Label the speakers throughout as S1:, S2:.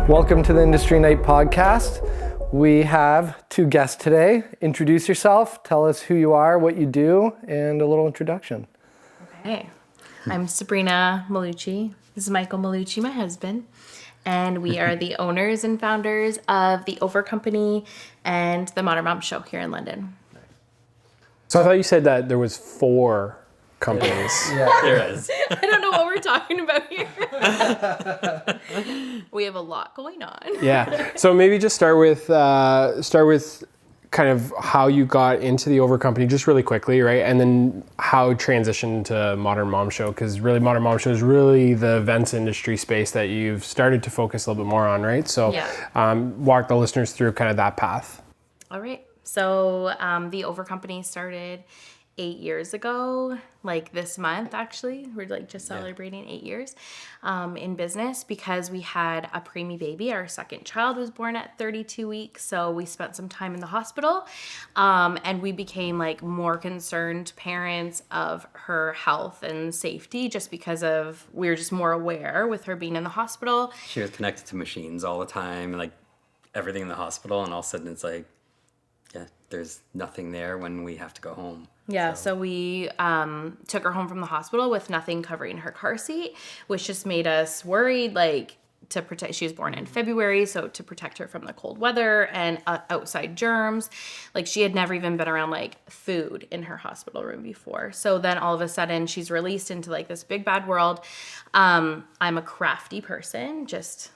S1: Welcome to the Industry Night podcast. We have two guests today. Introduce yourself, tell us who you are, what you do, and a little introduction.
S2: Okay, I'm Sabrina Maulucci. This is Michael Maulucci, my husband. And we are the owners and founders of the Over Company and the Modern Mom Show here in London.
S3: So I thought you said that there was 4 companies.
S4: Yeah, there is.
S2: I don't know what we're talking about here. We have a lot going on.
S3: Yeah. So maybe just start with kind of how you got into the Over Company, just really quickly, right? And then how it transitioned to Modern Mom Show, because really Modern Mom Show is really the events industry space that you've started to focus a little bit more on, right? So walk the listeners through kind of that path.
S2: All right. So the Over Company started 8 years ago, like this month, actually. We're like just celebrating 8 years in business because we had a preemie baby. Our second child was born at 32 weeks. So we spent some time in the hospital and we became like more concerned parents of her health and safety just because we were just more aware with her being in the hospital.
S4: She was connected to machines all the time, like everything in the hospital. And all of a sudden it's like, there's nothing there when we have to go home.
S2: Yeah, so we took her home from the hospital with nothing covering her car seat, which just made us worried, like, to protect. She was born in February, so to protect her from the cold weather and outside germs. Like, she had never even been around, like, food in her hospital room before. So then all of a sudden, she's released into, like, this big bad world. I'm a crafty person, just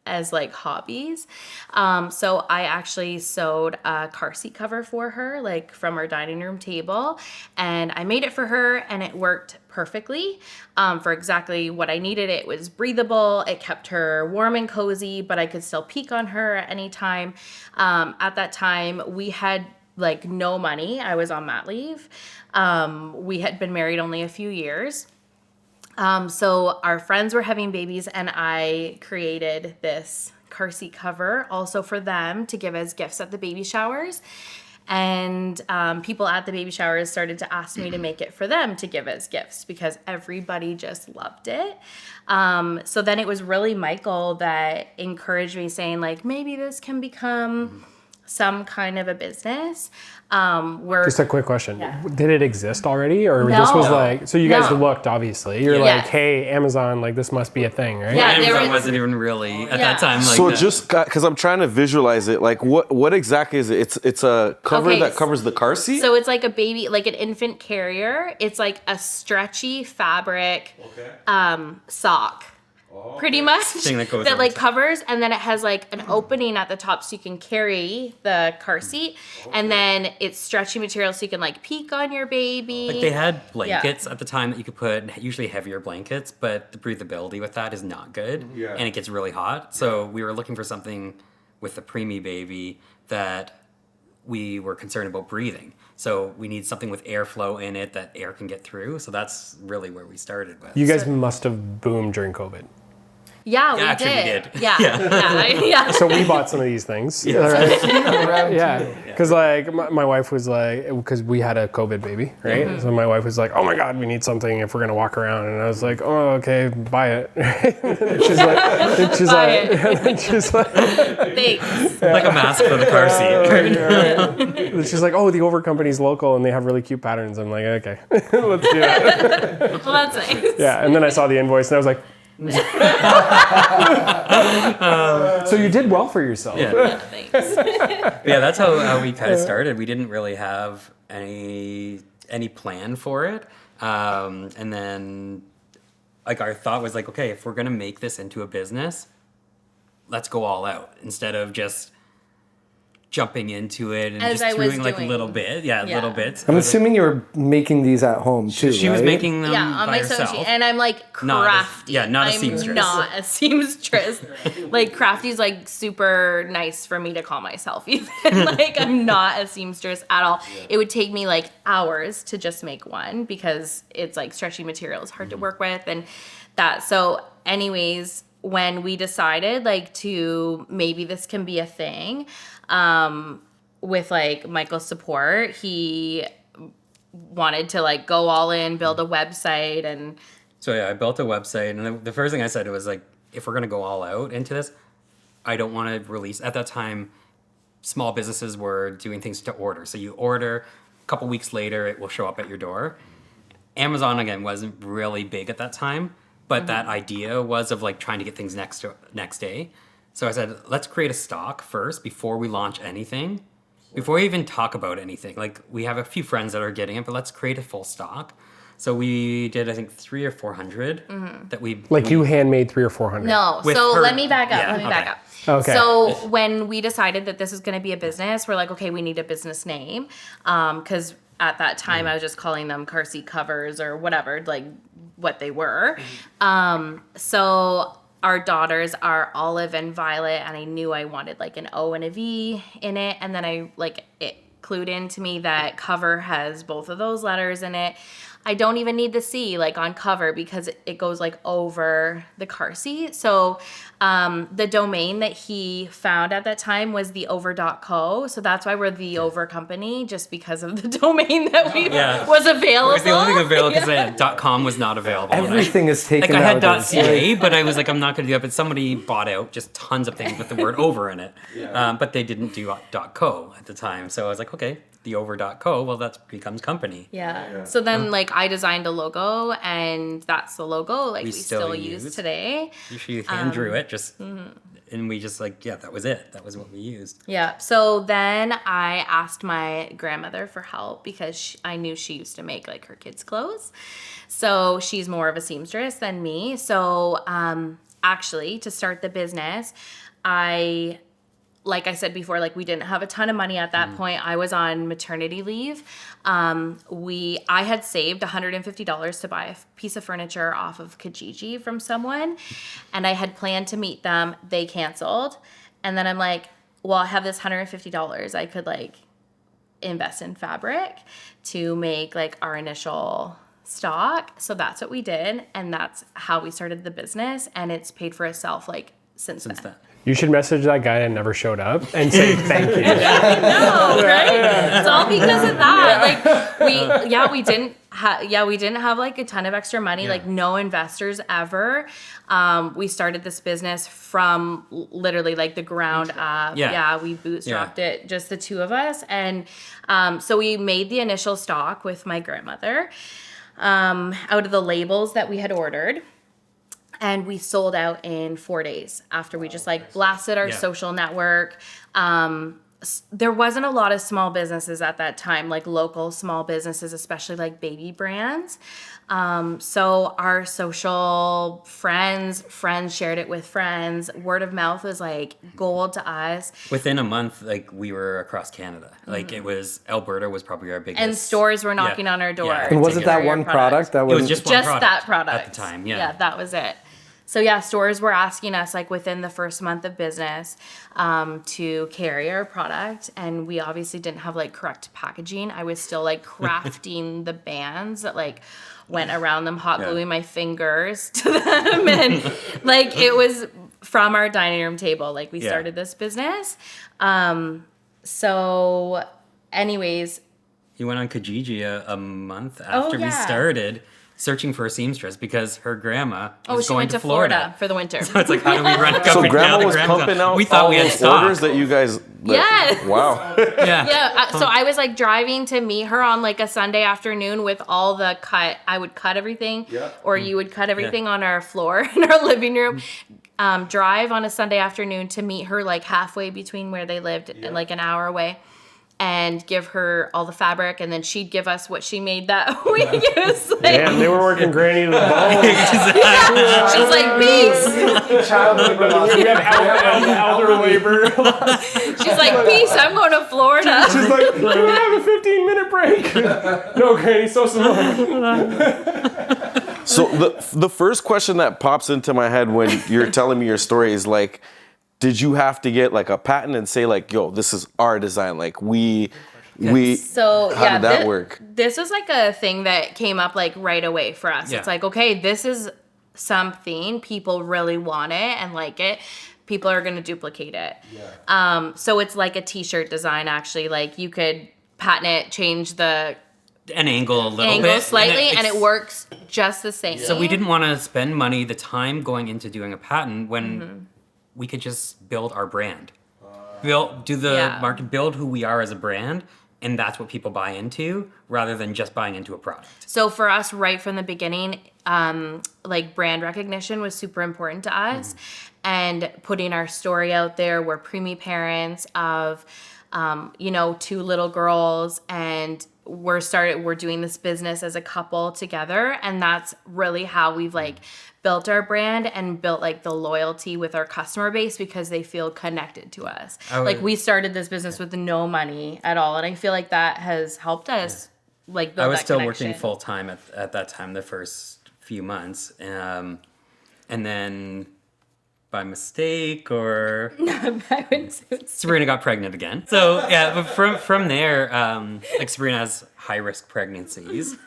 S2: as like hobbies. So I actually sewed a car seat cover for her, like from our dining room table, and I made it for her and it worked perfectly for exactly what I needed. It was breathable. It kept her warm and cozy, but I could still peek on her at any time. At that time, we had like no money. I was on mat leave. We had been married only a few years. So our friends were having babies and I created this car seat cover also for them to give as gifts at the baby showers. And people at the baby showers started to ask me to make it for them to give as gifts because everybody just loved it. So then it was really Michael that encouraged me saying like, maybe this can become some kind of a business.
S3: Just a quick question. Yeah. Did it exist already? Or
S2: No.
S3: this was like, so you guys looked, obviously. You're like, hey, Amazon, like this must be a thing, right?
S2: Yeah,
S4: Amazon wasn't even really at that time. Like
S5: so just because I'm trying to visualize it, like what exactly is it? It's a cover that covers the car seat?
S2: So it's like a baby, like an infant carrier. It's like a stretchy fabric sock. Pretty much
S4: Thing that goes
S2: like covers, and then it has like an opening at the top so you can carry the car seat, and then it's stretchy material so you can like peek on your baby.
S4: Like they had blankets at the time that you could put, usually heavier blankets, but the breathability with that is not good, and it gets really hot. So we were looking for something with the preemie baby that we were concerned about breathing. So we need something with airflow in it that air can get through. So that's really where we started with.
S3: You guys must have boomed during COVID.
S2: Yeah, we
S4: did.
S2: Yeah.
S3: So we bought some of these things. Yeah. Because like my wife was like, because we had a COVID baby, right? Mm-hmm. So my wife was like, oh my God, we need something if we're going to walk around. And I was like, oh, okay, buy it. she's like,
S2: thanks.
S4: Like a mask for the car seat.
S3: And she's like, oh, the Over Company's local and they have really cute patterns. I'm like, okay, let's do that.
S2: Well, that's nice.
S3: Yeah. And then I saw the invoice and I was like, so you did well for yourself.
S2: Yeah, thanks.
S4: Yeah, that's how we kind of started. We didn't really have any plan for it, and then like our thought was like, okay, if we're gonna make this into a business, let's go all out instead of just jumping into it and just doing like little bits. Little bits.
S1: I'm assuming you were making these at home too,
S4: She was making them
S2: on
S4: by
S2: my sewing
S4: herself.
S2: machine. And I'm like crafty.
S4: Not a seamstress.
S2: I'm not a seamstress. Like crafty's like super nice for me to call myself even. Like I'm not a seamstress at all. Yeah. It would take me like hours to just make one because it's like stretchy material. It's hard to work with and that. So anyways, when we decided like to maybe this can be a thing, with like Michael's support, he wanted to like go all in, build a website. And
S4: so I built a website, and the first thing I said was like, if we're going to go all out into this, I don't want to release. At that time, small businesses were doing things to order. So you order, a couple weeks later, it will show up at your door. Amazon, again, wasn't really big at that time, but that idea was of like trying to get things next day. So I said, let's create a stock first before we launch anything, before we even talk about anything. Like, we have a few friends that are getting it, but let's create a full stock. So we did, I think, 300 or 400 that we...
S3: Like you handmade 300 or 400?
S2: No,
S4: With
S2: so
S4: her-
S2: let me back up.
S4: yeah,
S2: Let me
S4: okay.
S2: back up.
S3: Okay.
S2: So when we decided that this was going to be a business, we're like, okay, we need a business name. Because at that time, I was just calling them car seat covers or whatever, like what they were. So our daughters are Olive and Violet, and I knew I wanted like an O and a V in it. And then it clued into me that cover has both of those letters in it. I don't even need the C like on cover because it goes like over the car seat. So the domain that he found at that time was the over.co. So that's why we're the over company, just because of the domain that was available.
S4: It was the only thing available because .com was not available.
S1: Everything is taken
S4: Like, I had
S1: nowadays.
S4: .ca, but I was like, I'm not going to do that. But somebody bought out just tons of things with the word over in it. But they didn't do .co at the time. So I was like, okay, the over.co, well, that becomes company.
S2: Yeah. So then, like, I designed a logo, and that's the logo, like, we still use today.
S4: She hand drew it, and we just, like, that was it. That was what we used.
S2: Yeah. So then I asked my grandmother for help because I knew she used to make, like, her kids' clothes. So she's more of a seamstress than me. So actually, to start the business, like I said before, like, we didn't have a ton of money at that point. I was on maternity leave. I had saved $150 to buy a piece of furniture off of Kijiji from someone, and I had planned to meet them. They canceled. And then I'm like, well, I have this $150. I could, like, invest in fabric to make, like, our initial stock. So that's what we did, and that's how we started the business, and it's paid for itself, like, since then.
S3: You should message that guy that never showed up and say thank you.
S2: I know, right? It's all because of that. Like, we didn't have like a ton of extra money, like no investors ever. We started this business from literally like the ground up. We bootstrapped it, just the two of us. And so we made the initial stock with my grandmother out of the labels that we had ordered. And we sold out in 4 days after we just like blasted our social network. There wasn't a lot of small businesses at that time, like local small businesses, especially like baby brands. So our social friends shared it with friends. Word of mouth was like gold to us.
S4: Within a month, like, we were across Canada. Like, it was, Alberta was probably our biggest.
S2: And stores were knocking on our door.
S4: Yeah.
S1: And was it that one product that
S4: It was
S1: was
S4: just one
S2: Just
S4: product
S2: that product.
S4: at the time,
S2: Yeah, that was it. So stores were asking us like within the first month of business to carry our product, and we obviously didn't have like correct packaging. I was still like crafting the bands that like went around them, hot gluing my fingers to them, and like it was from our dining room table. Like we started this business. So, anyways,
S4: He went on Kijiji a month after we started, searching for a seamstress because her grandma was
S2: she
S4: going
S2: went
S4: to Florida
S2: for the winter.
S4: So it's like, how do we run a company?
S5: So
S4: now
S5: grandma
S4: that
S5: was pumping out
S4: We thought
S5: all
S4: we had
S5: those
S4: stock.
S5: orders that you guys.
S2: Yes.
S5: Wow.
S2: So I was like driving to meet her on like a Sunday afternoon with all the cut. I would cut everything, or you would cut everything on our floor in our living room. Drive on a Sunday afternoon to meet her like halfway between where they lived, and like an hour away, and give her all the fabric, and then she'd give us what she made that week. It was like,
S3: Damn, they were working granny to the bone.
S2: she's like, peace.
S3: Child labor. We had elder labor.
S2: She's like, peace. I'm going to Florida.
S3: She's like, can we have a 15-minute break? No, granny, so slow.
S5: So the first question that pops into my head when you're telling me your story is like, did you have to get like a patent and say like, yo, this is our design? Like
S2: So
S5: how did that work?
S2: This was like a thing that came up like right away for us.
S4: Yeah.
S2: It's like, okay, this is something people really want it and like it. People are going to duplicate it. Yeah. So it's like a t-shirt design actually. Like you could patent it, change the
S4: An angle a little
S2: angle
S4: bit.
S2: slightly, and it works just the same.
S4: So we didn't want to spend money, the time going into doing a patent when we could just build our brand. Do the market, build who we are as a brand, and that's what people buy into rather than just buying into a product.
S2: So for us, right from the beginning, like brand recognition was super important to us, and putting our story out there. We're preemie parents of, 2 little girls, and we're doing this business as a couple together, and that's really how we've like built our brand and built like the loyalty with our customer base, because they feel connected to us. Like we started this business with no money at all, and I feel like that has helped us like build
S4: I was
S2: that
S4: still
S2: connection.
S4: working full time at that time, the first few months, and then by mistake or
S2: I wouldn't say it's-
S4: Sabrina got pregnant again. So yeah, but from there, like Sabrina has high risk pregnancies.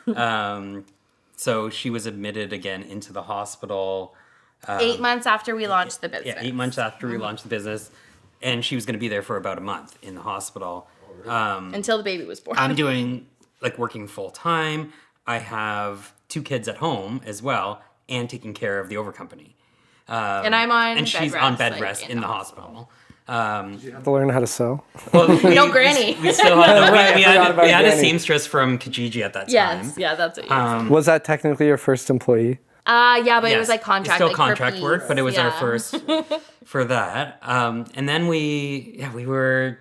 S4: So she was admitted again into the hospital.
S2: 8 months after we launched the business.
S4: Yeah, 8 months after we launched the business, and she was going to be there for about a month in the hospital.
S2: Until the baby was born.
S4: I'm doing like working full time. I have 2 kids at home as well, and taking care of the over company.
S2: And I'm on
S4: And
S2: bed
S4: she's
S2: rest,
S4: on bed
S2: like,
S4: rest in the hospital.
S1: You have to learn how to sew.
S4: Well,
S2: No granny.
S4: We still had,
S1: Right,
S4: we
S1: I forgot
S4: had,
S1: about
S4: we had a
S1: granny.
S4: seamstress from Kijiji at that time.
S2: Yes, yeah, that's what you said.
S1: Was that technically your first employee?
S2: Yeah, but it
S4: Yes,
S2: was like
S4: it's
S2: contract.
S4: still
S2: like,
S4: contract
S2: per
S4: work,
S2: piece.
S4: but it was our
S2: Yeah.
S4: first for that. And then we were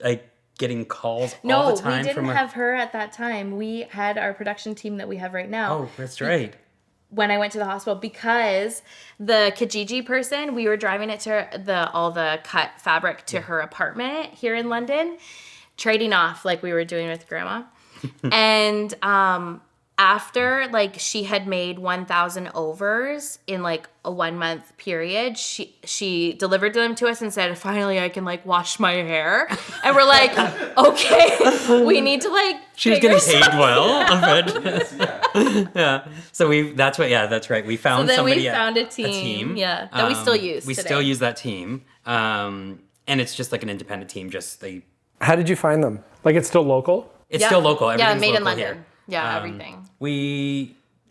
S4: like getting calls all
S2: No,
S4: the time
S2: we didn't
S4: from
S2: have her at that time. We had our production team that we have right now.
S4: Oh, that's right.
S2: When I went to the hospital, because the Kijiji person, we were driving it to all the cut fabric to her apartment here in London, trading off like we were doing with grandma. And after like she had made 1,000 overs in like a 1 month period, she delivered them to us and said, finally I can like wash my hair. And we're like, okay, we need to like
S4: She was
S2: figure
S4: getting paid
S2: something
S4: well.
S2: out."
S4: Yeah. So that's right. We found
S2: So then
S4: somebody.
S2: we found a team, yeah, that we still use
S4: We
S2: today.
S4: still use that team. And it's just like an independent team.
S1: How did you find them?
S3: Like it's still local?
S4: It's
S2: Yeah.
S4: still local.
S2: Yeah,
S4: Everything's
S2: made in
S4: local
S2: London.
S4: here.
S2: Yeah, everything.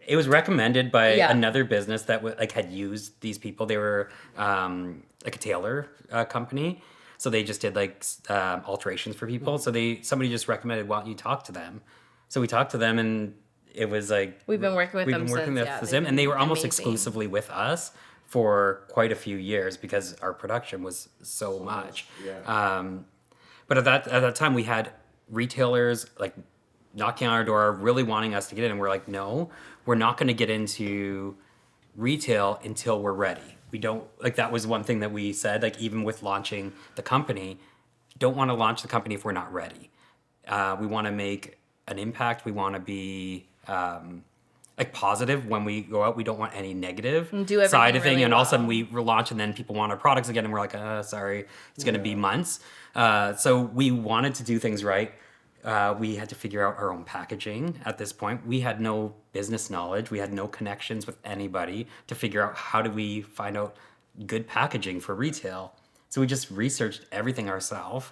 S4: It was recommended by
S2: Yeah.
S4: another business that like had used these people. They were like a tailor company, so they just did like alterations for people. So somebody just recommended, why don't you talk to them? So we talked to them, and it was like
S2: We've been working with them since, yeah,
S4: with
S2: they've
S4: them, and they were
S2: been
S4: almost
S2: amazing.
S4: exclusively with us for quite a few years because our production was so much. But at that time, we had retailers like knocking on our door, really wanting us to get in, and we're like, no, we're not going to get into retail until we're ready. We don't like that was one thing that we said, like even with launching the company, don't want to launch the company if we're not ready. We want to make an impact. We want to be like positive when we go out. We don't want any negative
S2: do everything
S4: side of thing.
S2: really
S4: And all of a
S2: well.
S4: sudden we relaunch, and then people want our products again, and we're like, sorry, it's going to be months. So we wanted to do things right. We had to figure out our own packaging at this point. We had no business knowledge. We had no connections with anybody to figure out how do we find out good packaging for retail. So we just researched everything ourselves.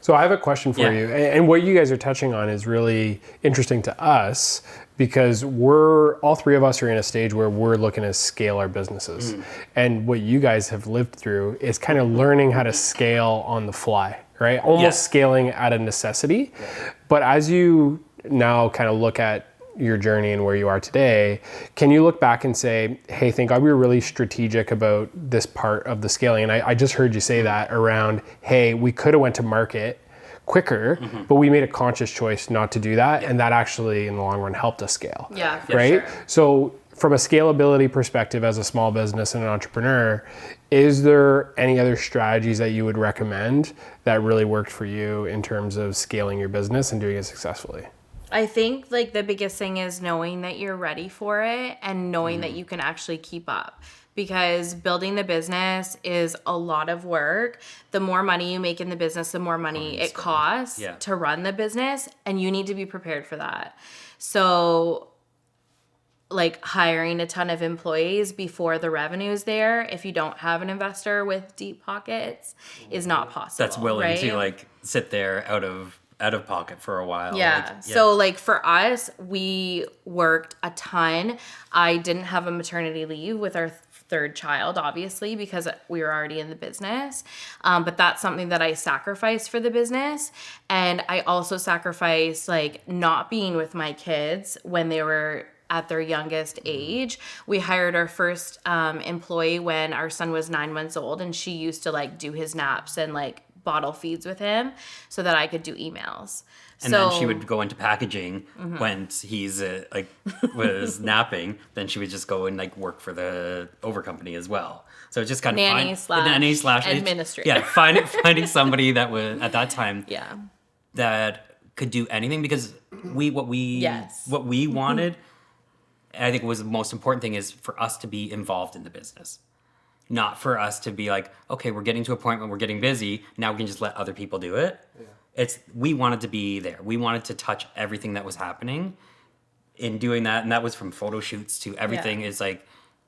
S3: So I have a question for
S4: Yeah.
S3: you, and what you guys are touching on is really interesting to us because all 3 of us are in a stage where we're looking to scale our businesses. And what you guys have lived through is kind of learning how to scale on the fly, right? Almost
S4: Yes.
S3: scaling out of necessity. But as you now kind of look at your journey and where you are today, can you look back and say, hey, thank God we were really strategic about this part of the scaling? And I just heard you say that around, hey, we could have went to market quicker, but we made a conscious choice not to do that. And that actually in the long run helped us scale.
S2: Yeah, for
S3: Right?
S2: sure.
S3: So from a scalability perspective as a small business and an entrepreneur, is there any other strategies that you would recommend that really worked for you in terms of scaling your business and doing it successfully?
S2: I think like the biggest thing is knowing that you're ready for it and knowing that you can actually keep up, because building the business is a lot of work. The more money you make in the business, the more money it costs
S4: Yeah.
S2: to run the business, and you need to be prepared for that. So like hiring a ton of employees before the revenue's there, if you don't have an investor with deep pockets, is not possible.
S4: That's willing
S2: right?
S4: to like sit there out of pocket for a while.
S2: Yeah.
S4: Like,
S2: So like for us, we worked a ton. I didn't have a maternity leave with our third child, obviously, because we were already in the business. But that's something that I sacrificed for the business. And I also sacrificed like not being with my kids when they were at their youngest age. We hired our first employee when our son was 9 months old, and she used to like do his naps and like bottle feeds with him so that I could do emails.
S4: And then she would go into packaging when he's was napping. Then she would just go and like work for the over company as well. So it's just kind of
S2: nanny slash administrator.
S4: Yeah, finding somebody that was at that time.
S2: Yeah.
S4: That could do anything, because what we wanted, I think was the most important thing, is for us to be involved in the business. Not for us to be like, okay, we're getting to a point when we're getting busy, now we can just let other people do it. Yeah. We wanted to be there. We wanted to touch everything that was happening in doing that. And that was from photo shoots to everything. Is like,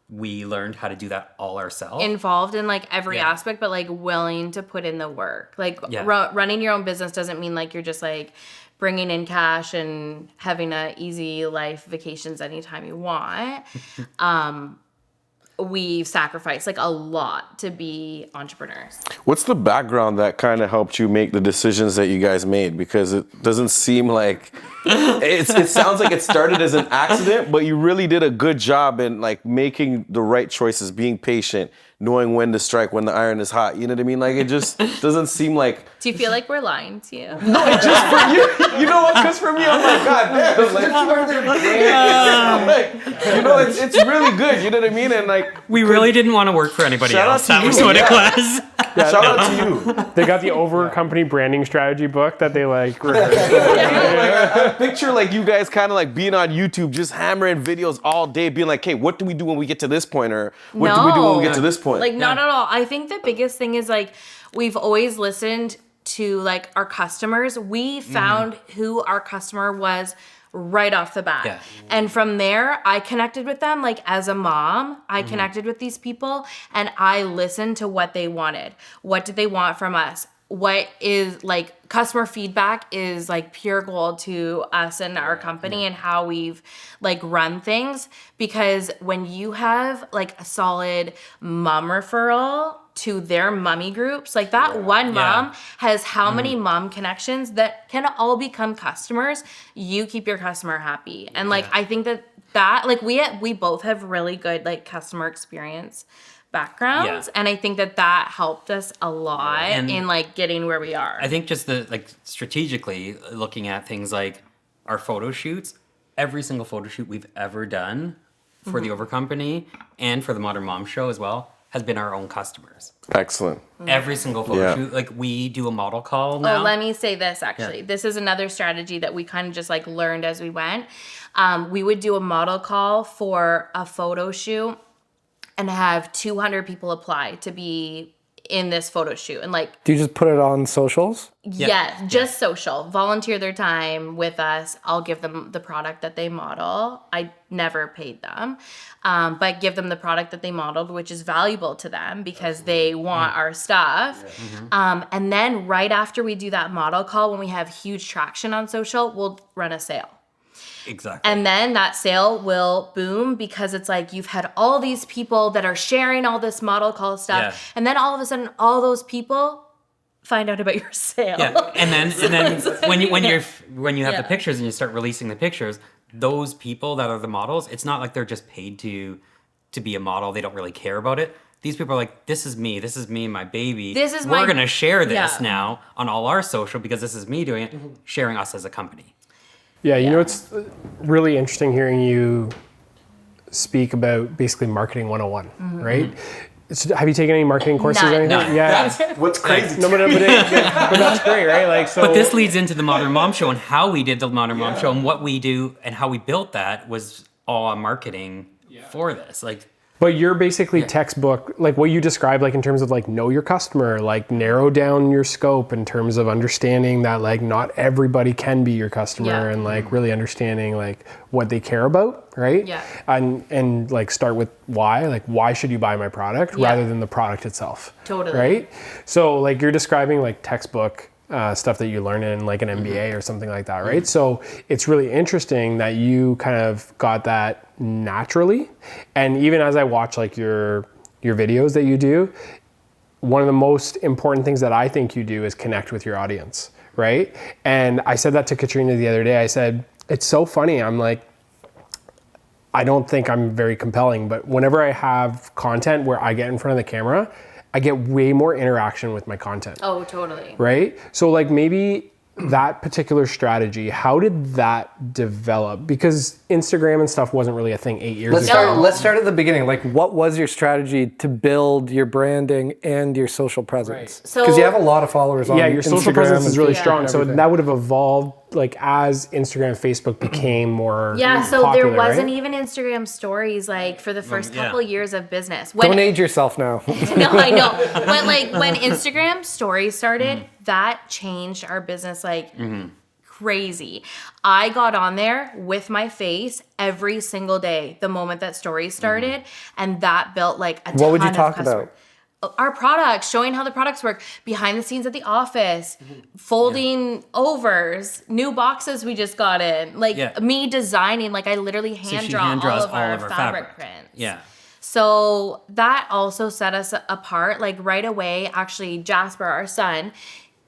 S4: we learned how to do that all ourselves.
S2: Involved in like every aspect, but like willing to put in the work. Like running your own business doesn't mean like you're just like bringing in cash and having a easy life, vacations anytime you want. We've sacrificed like a lot to be entrepreneurs.
S5: What's the background that kind of helped you make the decisions that you guys made? Because it doesn't seem like it sounds like it started as an accident, but you really did a good job in like making the right choices, being patient, knowing when to strike, when the iron is hot. You know what I mean? Like, it just doesn't seem like.
S2: Do you feel like we're lying to you?
S5: No, it just for you. You know what? Because for me, I'm like, God damn. Like, it's really good. You know what I mean? And like,
S4: we really didn't want to work for anybody
S5: Shout
S4: else.
S5: out to
S4: That was
S5: you.
S4: what it
S5: Yeah.
S4: was.
S5: shout out to you.
S3: They got the over company branding strategy book that they like.
S5: Like, I picture like you guys kind of like being on YouTube, just hammering videos all day, being like, hey, what do we do when we get to this point? Or what do we do when we get to this point?
S2: Like, not at all. I think the biggest thing is like, we've always listened to like our customers. We found who our customer was right off the bat.
S4: Yeah.
S2: And from there, I connected with them. Like, as a mom, I connected with these people and I listened to what they wanted. What did they want from us? What is like customer feedback is like pure gold to us and our company and how we've like run things. Because when you have like a solid mom referral to their mommy groups, like that one mom has how many mom connections that can all become customers. You keep your customer happy. And like, I think that like we both have really good like customer experience backgrounds, and I think that helped us a lot in like getting where we are.
S4: I think just the like strategically looking at things like our photo shoots, every single photo shoot we've ever done for the Over Company and for the Modern Mom Show as well has been our own customers.
S5: Excellent.
S4: Every single photo shoot, like we do a model call now.
S2: Oh, let me say this actually. This is another strategy that we kind of just like learned as we went. We would do a model call for a photo shoot and have 200 people apply to be in this photo shoot. And like,
S1: Do you just put it on socials?
S2: just social. Volunteer their time with us. I'll give them the product that they model. I never paid them, but give them the product that they modeled, which is valuable to them because they want our stuff. And then right after we do that model call, when we have huge traction on social, we'll run a sale.
S4: Exactly.
S2: And then that sale will boom because it's like you've had all these people that are sharing all this model call stuff. Yeah. And then all of a sudden, all those people find out about your sale.
S4: Yeah. And then when you have the pictures and you start releasing the pictures, those people that are the models, it's not like they're just paid to be a model. They don't really care about it. These people are like, this is me and my baby. We're going to share this now on all our social because this is me doing it, sharing us as a company.
S3: Yeah, you know, it's really interesting hearing you speak about basically marketing 101, right? So have you taken any marketing courses or anything?
S4: No.
S3: Yeah.
S5: That's what's crazy.
S3: No, but that's great, right? Like, so.
S4: But this leads into the Modern Mom Show and how we did the Modern Mom Show and what we do and how we built that was all on marketing for this. Like,
S3: But you're basically textbook, like what you described, like in terms of like know your customer, like narrow down your scope in terms of understanding that like not everybody can be your customer and like really understanding like what they care about, right?
S2: Yeah.
S3: And like start with why, like why should you buy my product rather than the product itself.
S2: Totally.
S3: Right? So like you're describing like textbook stuff that you learn in like an MBA or something like that, right? So it's really interesting that you kind of got that naturally. And even as I watch like your videos that you do, one of the most important things that I think you do is connect with your audience, right? And I said that to Katrina the other day. I said, it's so funny. I'm like, I don't think I'm very compelling, but whenever I have content where I get in front of the camera, I get way more interaction with my content.
S2: Oh, totally.
S3: Right? So like maybe that particular strategy, how did that develop? Because Instagram and stuff wasn't really a thing 8 years ago.
S1: Let's start at the beginning. Like, what was your strategy to build your branding and your social presence?
S2: So-
S1: Because you have a lot of followers on
S3: Yeah, your social
S1: Instagram
S3: presence is
S1: and
S3: really
S1: Facebook
S3: strong.
S1: and
S3: So
S1: everything.
S3: that would have evolved like as Instagram, Facebook became more
S2: Yeah, so
S3: popular,
S2: there wasn't
S3: right?
S2: even Instagram stories like for the first
S4: yeah.
S2: couple years of business.
S1: Don't age yourself now.
S2: No, I know. But like when Instagram stories started, that changed our business like crazy. I got on there with my face every single day the moment that stories started, and that built like a ton
S1: What would you
S2: of
S1: talk
S2: customer-
S1: about?
S2: Our products, showing how the products work, behind the scenes at the office, folding overs, new boxes we just got in, like
S4: Yeah.
S2: me designing, like I literally hand
S4: she
S2: draw
S4: hand draws
S2: all of our fabric prints.
S4: Yeah.
S2: So that also set us apart. Like right away, actually, Jasper, our son,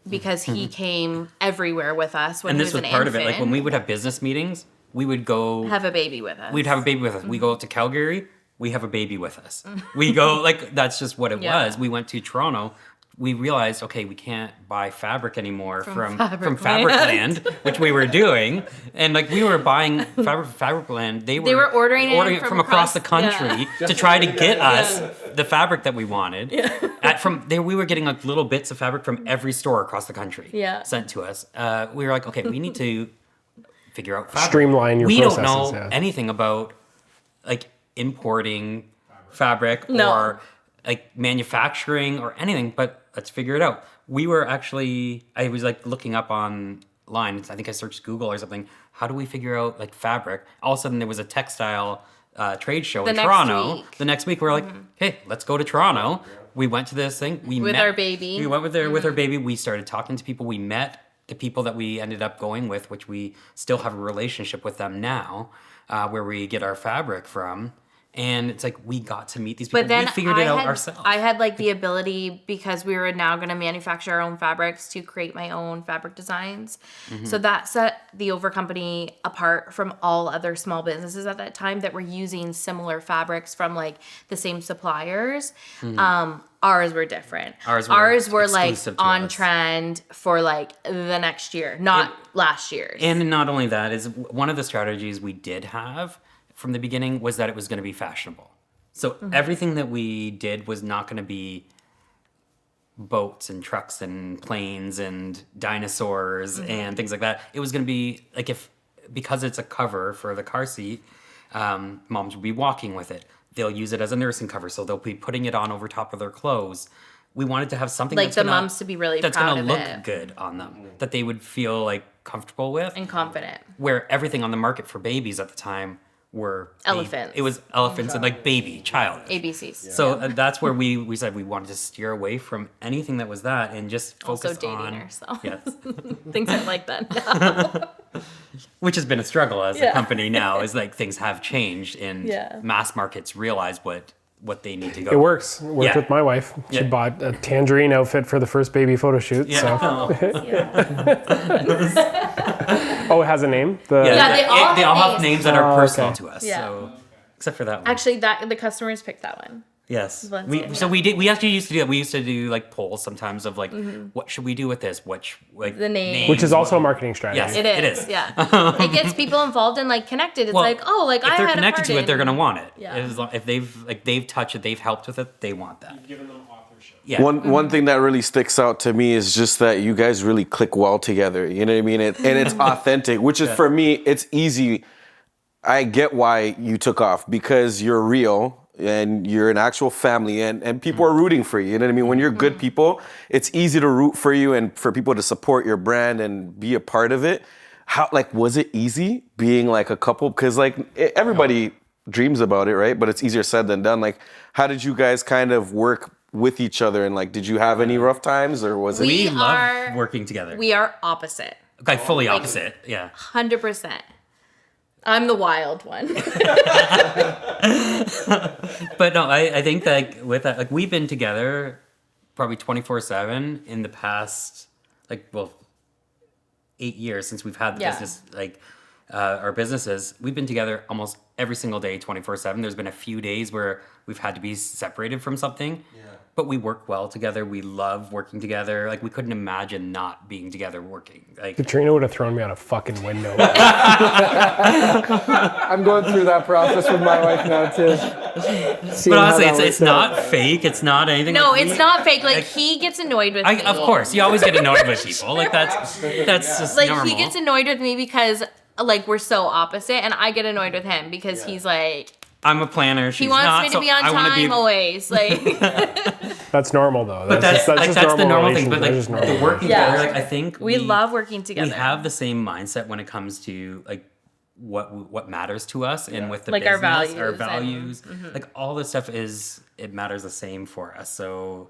S2: because he came everywhere with us when
S4: And
S2: he
S4: this
S2: was
S4: was
S2: an
S4: part of it. Like
S2: infant.
S4: when we would have business meetings, we would go.
S2: have a baby with us.
S4: We'd have a baby with us. We go out to Calgary. We have a baby with us. We go like that's just what it
S2: Yeah.
S4: was. We went to Toronto. We realized, okay, we can't buy fabric anymore from
S2: Fabricland.
S4: Fabricland, which we were doing, and like we were buying fabric from Fabricland. They were
S2: ordering it
S4: from across the country to try to get us the fabric that we wanted. We were getting like little bits of fabric from every store across the country sent to us. We were like, okay, we need to figure out fabric.
S3: Streamline your
S4: We don't
S3: processes,
S4: know
S3: yeah.
S4: anything about like importing fabric
S2: No.
S4: or like manufacturing or anything, but let's figure it out. I was like looking up online. I think I searched Google or something. How do we figure out like fabric? All of a sudden there was a textile trade show in
S2: next
S4: Toronto.
S2: week.
S4: The next week we're like, hey, let's go to Toronto. We went to this thing.
S2: With our baby.
S4: We went with our baby. We started talking to people. We met the people that we ended up going with, which we still have a relationship with them now, where we get our fabric from. And it's like we got to meet these people.
S2: But then
S4: we figured it out ourselves.
S2: I had like the ability, because we were now going to manufacture our own fabrics, to create my own fabric designs. So that set the Over Company apart from all other small businesses at that time that were using similar fabrics from like the same suppliers. Ours were different.
S4: Ours
S2: were like
S4: exclusive to
S2: on
S4: us.
S2: trend for like the next year, not last year's.
S4: And not only that, is one of the strategies we did have from the beginning was that it was going to be fashionable. So everything that we did was not going to be boats and trucks and planes and dinosaurs and things like that. It was going to be like because it's a cover for the car seat, moms will be walking with it. They'll use it as a nursing cover, so they'll be putting it on over top of their clothes. We wanted to have something
S2: like
S4: that's
S2: the
S4: gonna,
S2: moms to be really
S4: that's
S2: proud
S4: going
S2: of
S4: to look
S2: it
S4: good on them, that they would feel like comfortable with.
S2: and confident.
S4: Where everything on the market for babies at the time were
S2: Elephants.
S4: It was elephants and like baby, child.
S2: ABCs.
S4: So that's where we said we wanted to steer away from anything that was that and just focus
S2: Also dating
S4: on
S2: ourselves.
S4: yes,
S2: Things aren't like that now.
S4: which has been a struggle as a
S2: Yeah.
S4: company now. Is like things have changed and
S2: Yeah.
S4: mass markets realize what they need to go.
S3: It works. It worked
S4: Yeah.
S3: with my wife. She
S4: Yeah.
S3: bought a tangerine outfit for the first baby photo shoot.
S4: Yeah.
S3: So. Oh, it has a name?
S2: Yeah, they all
S4: they
S2: have
S4: all have
S2: names.
S4: names that are personal
S3: okay.
S4: to us.
S2: Yeah.
S4: So except for that one.
S2: Actually, that the customers picked that one.
S4: Yes.
S2: That's
S4: We,
S2: it,
S4: so
S2: yeah.
S4: we actually used to do that. We used to do like polls sometimes of like, what should we do with this?
S2: The name.
S3: Which is also a marketing strategy.
S4: Yes.
S2: It
S4: It
S2: is.
S4: is.
S2: Yeah. It gets people involved and like connected. It's
S4: Well,
S2: like, oh, like
S4: if
S2: I
S4: they're
S2: had
S4: connected
S2: a
S4: to
S2: part
S4: it, they're
S2: in-
S4: gonna want it.
S2: Yeah.
S4: If they've touched it, they've helped with it, they want that. Given them authorship. Yeah.
S5: One thing that really sticks out to me is just that you guys really click well together. You know what I mean? And it's authentic, which is for me, it's easy. I get why you took off because you're real and you're an actual family and people are rooting for you. You know what I mean? When you're good people, it's easy to root for you and for people to support your brand and be a part of it. How, like, was it easy being like a couple? Because like everybody dreams about it, right? But it's easier said than done. Like, how did you guys kind of work with each other, and like, did you have any rough times, or was it?
S4: We
S2: are-
S4: love working together.
S2: We are opposite.
S4: Like fully opposite. Yeah.
S2: 100%. I'm the wild one.
S4: But no, I think that with that, like we've been together probably 24/7 in the past, 8 years since we've had the
S2: Yeah.
S4: business, our businesses. We've been together almost every single day, 24/7. There's been a few days where we've had to be separated from something. But we work well together. We love working together. Like we couldn't imagine not being together working. Like
S3: Katrina would have thrown me out a fucking window.
S1: I'm going through that process with my wife now too.
S4: but honestly, it's not fake. It's not anything.
S2: No,
S4: like,
S2: it's not fake. Like, he gets annoyed with me.
S4: Of course, you always get annoyed with people. Like that's just
S2: Like,
S4: normal.
S2: he gets annoyed with me because, like, we're so opposite, and I get annoyed with him because he's like,
S4: I'm a planner. She's
S2: he wants
S4: not,
S2: me to
S4: so
S2: be on
S4: I wanna
S2: time always. Like,
S3: That's normal though.
S4: But that's the normal thing.
S3: relations.
S4: But like
S3: That's just normal.
S4: the working
S2: Yeah.
S4: together, like I think
S2: we love working together.
S4: We have the same mindset when it comes to like what matters to us and with the
S2: Like
S4: business,
S2: our
S4: our
S2: values
S4: values, like all this stuff it matters the same for us. So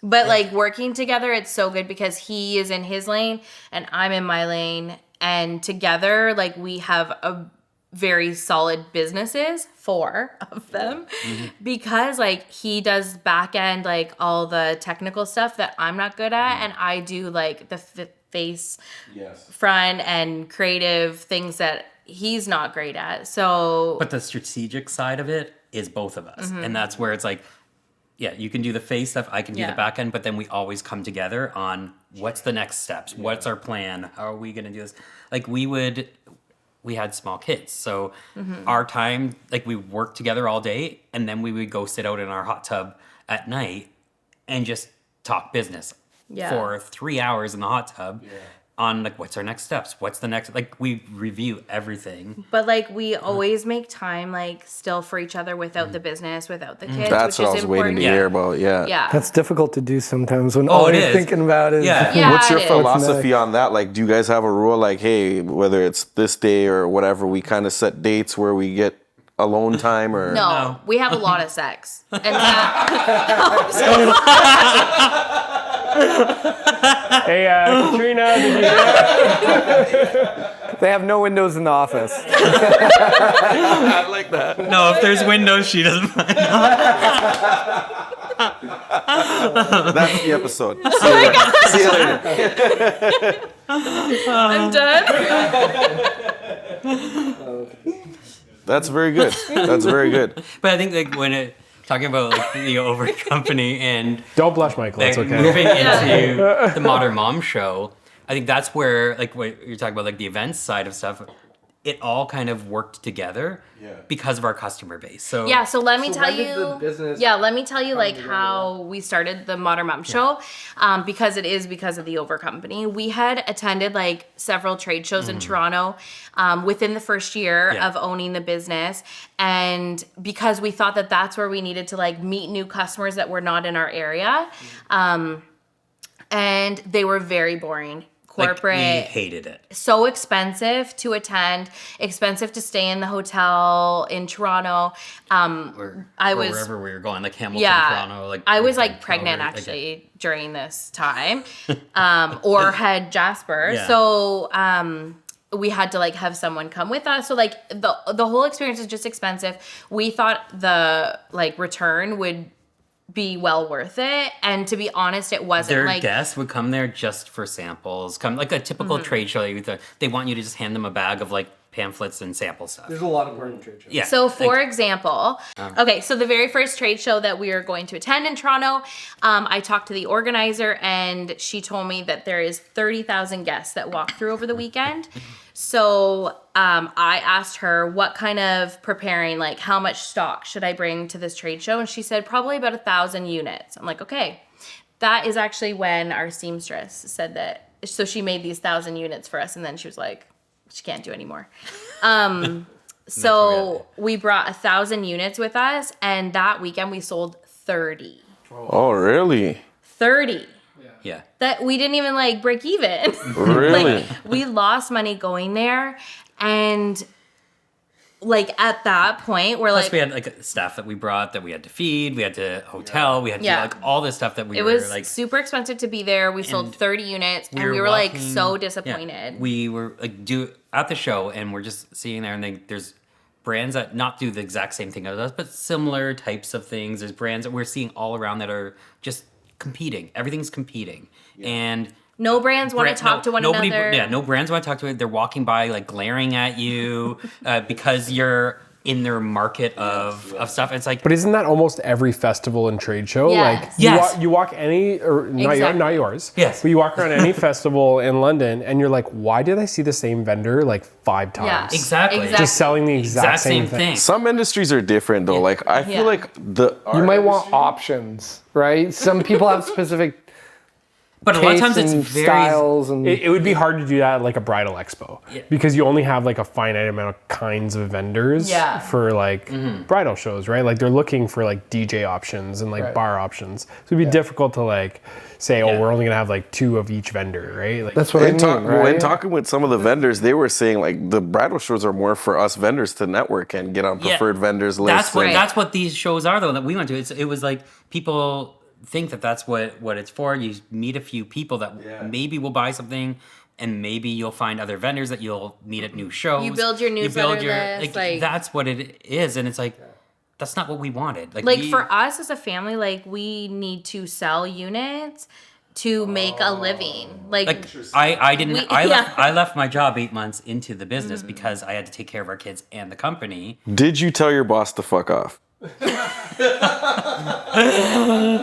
S2: But like working together, it's so good because he is in his lane and I'm in my lane, and together, like, we have a very solid businesses, 4 of them, because like he does back end, like all the technical stuff that I'm not good at, and I do like the face, front, and creative things that he's not great at. So,
S4: but the strategic side of it is both of us, and that's where it's like, yeah, you can do the face stuff, I can do the back end, but then we always come together on what's the next steps, what's our plan, how are we going to do this? Like we had small kids, so our time, like we worked together all day, and then we would go sit out in our hot tub at night and just talk business for 3 hours in the hot tub on like what's our next steps, what's the next, like we review everything.
S2: but like we always make time, like, still for each other without the business, without the kids,
S5: That's
S2: which
S5: what I
S2: is
S5: was waiting
S2: important.
S5: to hear about. Yeah.
S2: Yeah.
S1: That's difficult to do sometimes when all
S4: it
S1: you're
S4: is.
S1: thinking about is
S2: Yeah,
S5: What's your
S2: it is.
S5: philosophy on that? Like, do you guys have a rule, like, hey, whether it's this day or whatever, we kind of set dates where we get alone time, or
S2: No, we have a lot of sex. And that
S3: Hey, Katrina, did you hear that?
S1: they have no windows in the office.
S5: I like that.
S4: No, if there's windows, she doesn't mind.
S5: That's the episode. See you later. See you later.
S2: I'm done.
S5: That's very good. That's very good.
S4: But I think like when talking about like the over company and
S3: Don't blush, Michael. It's
S4: like
S3: okay.
S4: moving into the Modern Mom show, I think that's where like what you're talking about, like the events side of stuff, it all kind of worked together because of our customer base. So
S2: Yeah, so let me tell
S1: when did the
S2: you.
S1: business
S2: Let me tell you like how we started the Modern Mom Show, because it is because of the Over Company. We had attended like several trade shows in Toronto within the first year of owning the business, and because we thought that that's where we needed to like meet new customers that were not in our area, and they were very boring.
S4: like,
S2: Corporate,
S4: we hated it.
S2: so expensive to attend, expensive to stay in the hotel in Toronto.
S4: Or wherever we were going, like Hamilton, Toronto. Like
S2: I was like
S4: Calgary,
S2: pregnant
S4: like,
S2: actually during this time, or had Jasper.
S4: Yeah.
S2: So we had to like have someone come with us. So like the whole experience is just expensive. We thought the like return would be well worth it, and to be honest, it wasn't.
S4: Their
S2: like
S4: guests would come there just for samples. Come like a typical trade show. They want you to just hand them a bag of like pamphlets and sample stuff.
S1: There's a lot of important trade shows.
S4: Yeah.
S2: So, for example, okay, so the very first trade show that we are going to attend in Toronto, I talked to the organizer, and she told me that there is 30,000 guests that walk through over the weekend. So I asked her what kind of preparing, like how much stock should I bring to this trade show? And she said probably about 1,000 units. I'm like, okay. That is actually when our seamstress said that. So she made these 1,000 units for us, and then she was like, she can't do anymore. So we brought 1,000 units with us, and that weekend we sold 30.
S5: Oh, really?
S2: 30.
S4: Yeah.
S2: That we didn't even like break even.
S5: Really?
S2: Like, we lost money going there, and like at that point, we're
S4: Plus,
S2: like,
S4: we had like staff that we brought that we had to feed. We had to hotel. We had to do like all this stuff that we
S2: it
S4: were
S2: was
S4: like
S2: super expensive to be there. We sold 30 units, and we were like so disappointed.
S4: We were like at the show, and we're just sitting there, and there's brands that not do the exact same thing as us, but similar types of things. There's brands that we're seeing all around that are just competing. Everything's competing, and
S2: no brands want to talk to one another.
S4: Yeah, no brands want to talk to it. They're walking by like glaring at you because you're in their market of stuff. It's like,
S3: But isn't that almost every festival and trade show?
S2: Yes.
S3: Like
S4: Yes.
S3: you walk any, or not yours.
S4: Yes.
S3: But you walk around any festival in London, and you're like, why did I see the same vendor like 5 times?
S2: Yeah.
S4: exactly.
S3: Just selling the exact same thing.
S5: Some industries are different though. Like I feel like
S1: You might want options, right? Some people have specific
S4: But a lot of times
S1: tastes
S4: it's
S1: and
S4: very
S1: styles and
S3: It would be hard to do that at like a bridal expo because you only have like a finite amount of kinds of vendors for like bridal shows, right? Like they're looking for like DJ options and like bar options. So it'd be difficult to like say, oh, we're only gonna have like 2 of each vendor, right? Like,
S1: that's what I mean, right?
S5: When talking with some of the vendors, they were saying like the bridal shows are more for us vendors to network and get on preferred vendors lists.
S4: That's what these shows are though that we went to. It was like people think that that's what it's for. You meet a few people that maybe will buy something, and maybe you'll find other vendors that you'll meet at new shows.
S2: You build your newsletter list, like
S4: that's what it is, and it's like that's not what we wanted.
S2: Like for us as a family, like we need to sell units to make a living. Like
S4: I left my job 8 months into the business because I had to take care of our kids and the company.
S5: Did you tell your boss to fuck off?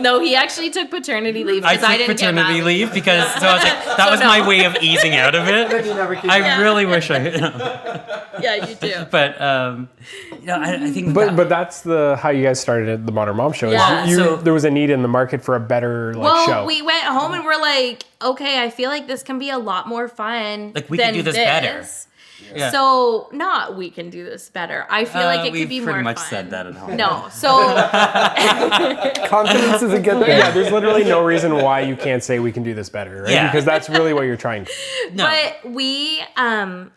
S2: No, he actually took paternity leave
S4: I
S2: because I
S4: took
S2: didn't get
S4: paternity
S2: mat
S4: leave because so I was like, that was my way of easing out of it. I really wish I.
S2: Yeah, you do.
S4: But I think.
S3: but that's how you guys started at the Modern Mom Show. is
S2: Yeah.
S3: there was a need in the market for a better show.
S2: We went home and we're like, okay, I feel like this can be a lot more fun.
S4: Like we
S2: than
S4: can do this better. Yeah.
S2: So we can do this better. I feel like it could be more fun.
S4: We pretty much said that at home.
S2: No, so
S1: confidence is a good thing.
S3: Yeah, there's literally no reason why you can't say we can do this better, right?
S4: Yeah.
S3: Because that's really what you're trying to.
S4: No.
S2: But we,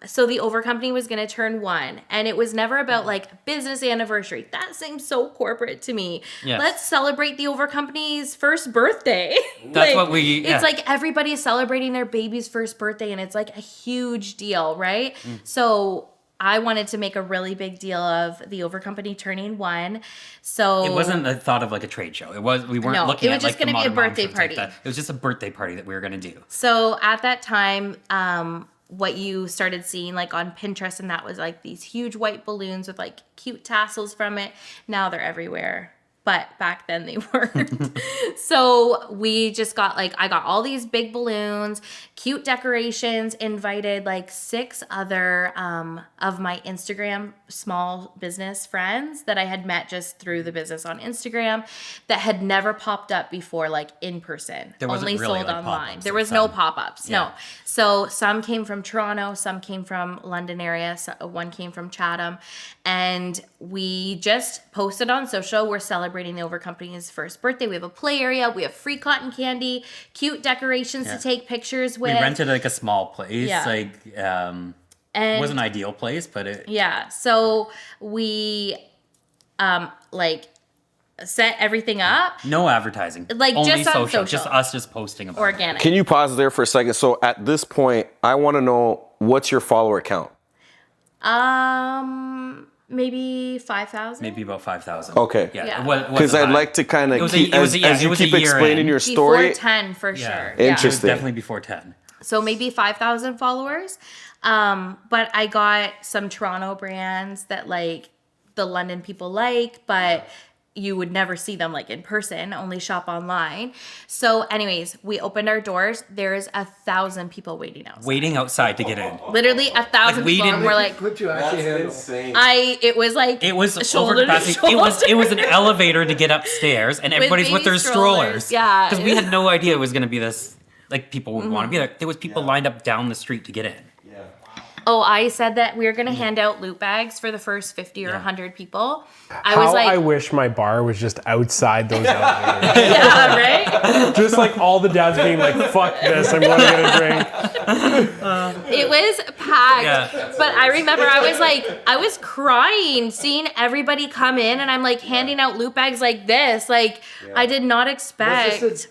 S2: so the Over Company was going to turn 1, and it was never about like business anniversary. That seems so corporate to me.
S4: Yes.
S2: Let's celebrate the Over Company's first birthday.
S4: That's what we.
S2: It's like everybody is celebrating their baby's first birthday, and it's like a huge deal, right? So I wanted to make a really big deal of the Over Company turning 1. So
S4: it wasn't a thought of like a trade show. We weren't looking at like the
S2: gonna be a
S4: Modern Mom
S2: birthday
S4: shows
S2: party.
S4: like that. It was just a birthday party that we were gonna do.
S2: So at that time, what you started seeing like on Pinterest, and that was like these huge white balloons with like cute tassels from it. Now they're everywhere. But back then they weren't. So we just got I got all these big balloons, cute decorations, invited like 6 other of my Instagram small business friends that I had met just through the business on Instagram that had never popped up before, like in person.
S4: There wasn't
S2: only
S4: really,
S2: sold
S4: like,
S2: online.
S4: pop-ups
S2: There
S4: and
S2: was no
S4: some.
S2: pop-ups.
S4: Yeah.
S2: No. So some came from Toronto, some came from London area, so one came from Chatham, and we just posted on social. We're celebrating the Over Company's first birthday. We have a play area. We have free cotton candy, cute decorations to take pictures with.
S4: We rented like a small place.
S2: Yeah.
S4: It
S2: and
S4: wasn't an ideal place, but it.
S2: yeah, so we set everything up.
S4: No advertising.
S2: Like,
S4: only
S2: just on social.
S4: Just us just posting about it.
S2: Organic.
S5: Can you pause there for a second? So at this point, I want to know what's your follower count?
S2: Maybe 5,000.
S4: Maybe about 5,000.
S5: Okay.
S2: Yeah.
S5: Because I'd like to kind of keep, as you keep explaining your story.
S2: Before 10 for sure.
S4: Yeah.
S2: Yeah.
S5: Interesting.
S4: Definitely before 10.
S2: So maybe 5,000 followers. But I got some Toronto brands that like the London people like, but you would never see them like in person, only shop online. So anyways, we opened our doors. There's 1,000 people waiting outside.
S4: Waiting outside to get in.
S2: Literally 1,000
S4: we
S2: people. And
S4: didn't-
S2: we're like,
S1: What you actually handle?
S5: insane.
S2: it was like
S4: It was
S2: shoulder to
S4: overcapacity.
S2: shoulder.
S4: It was an elevator to get upstairs, and everybody's with
S2: baby
S4: their
S2: strollers.
S4: strollers.
S2: Yeah.
S4: Because we had no idea it was going to be this. Like people would want to be there. There was people lined up down the street to get in.
S2: Oh, I said that we were going to hand out loot bags for the first 50 or 100 people. I was
S3: I
S2: like,
S3: wish my bar was just outside those elevators.
S2: yeah, right?
S3: Just like all the dads being like, fuck this, I'm going to get a drink.
S2: It was packed.
S4: Yeah.
S2: But I remember I was crying seeing everybody come in, and I'm like handing out loot bags like this. Like, I did not expect.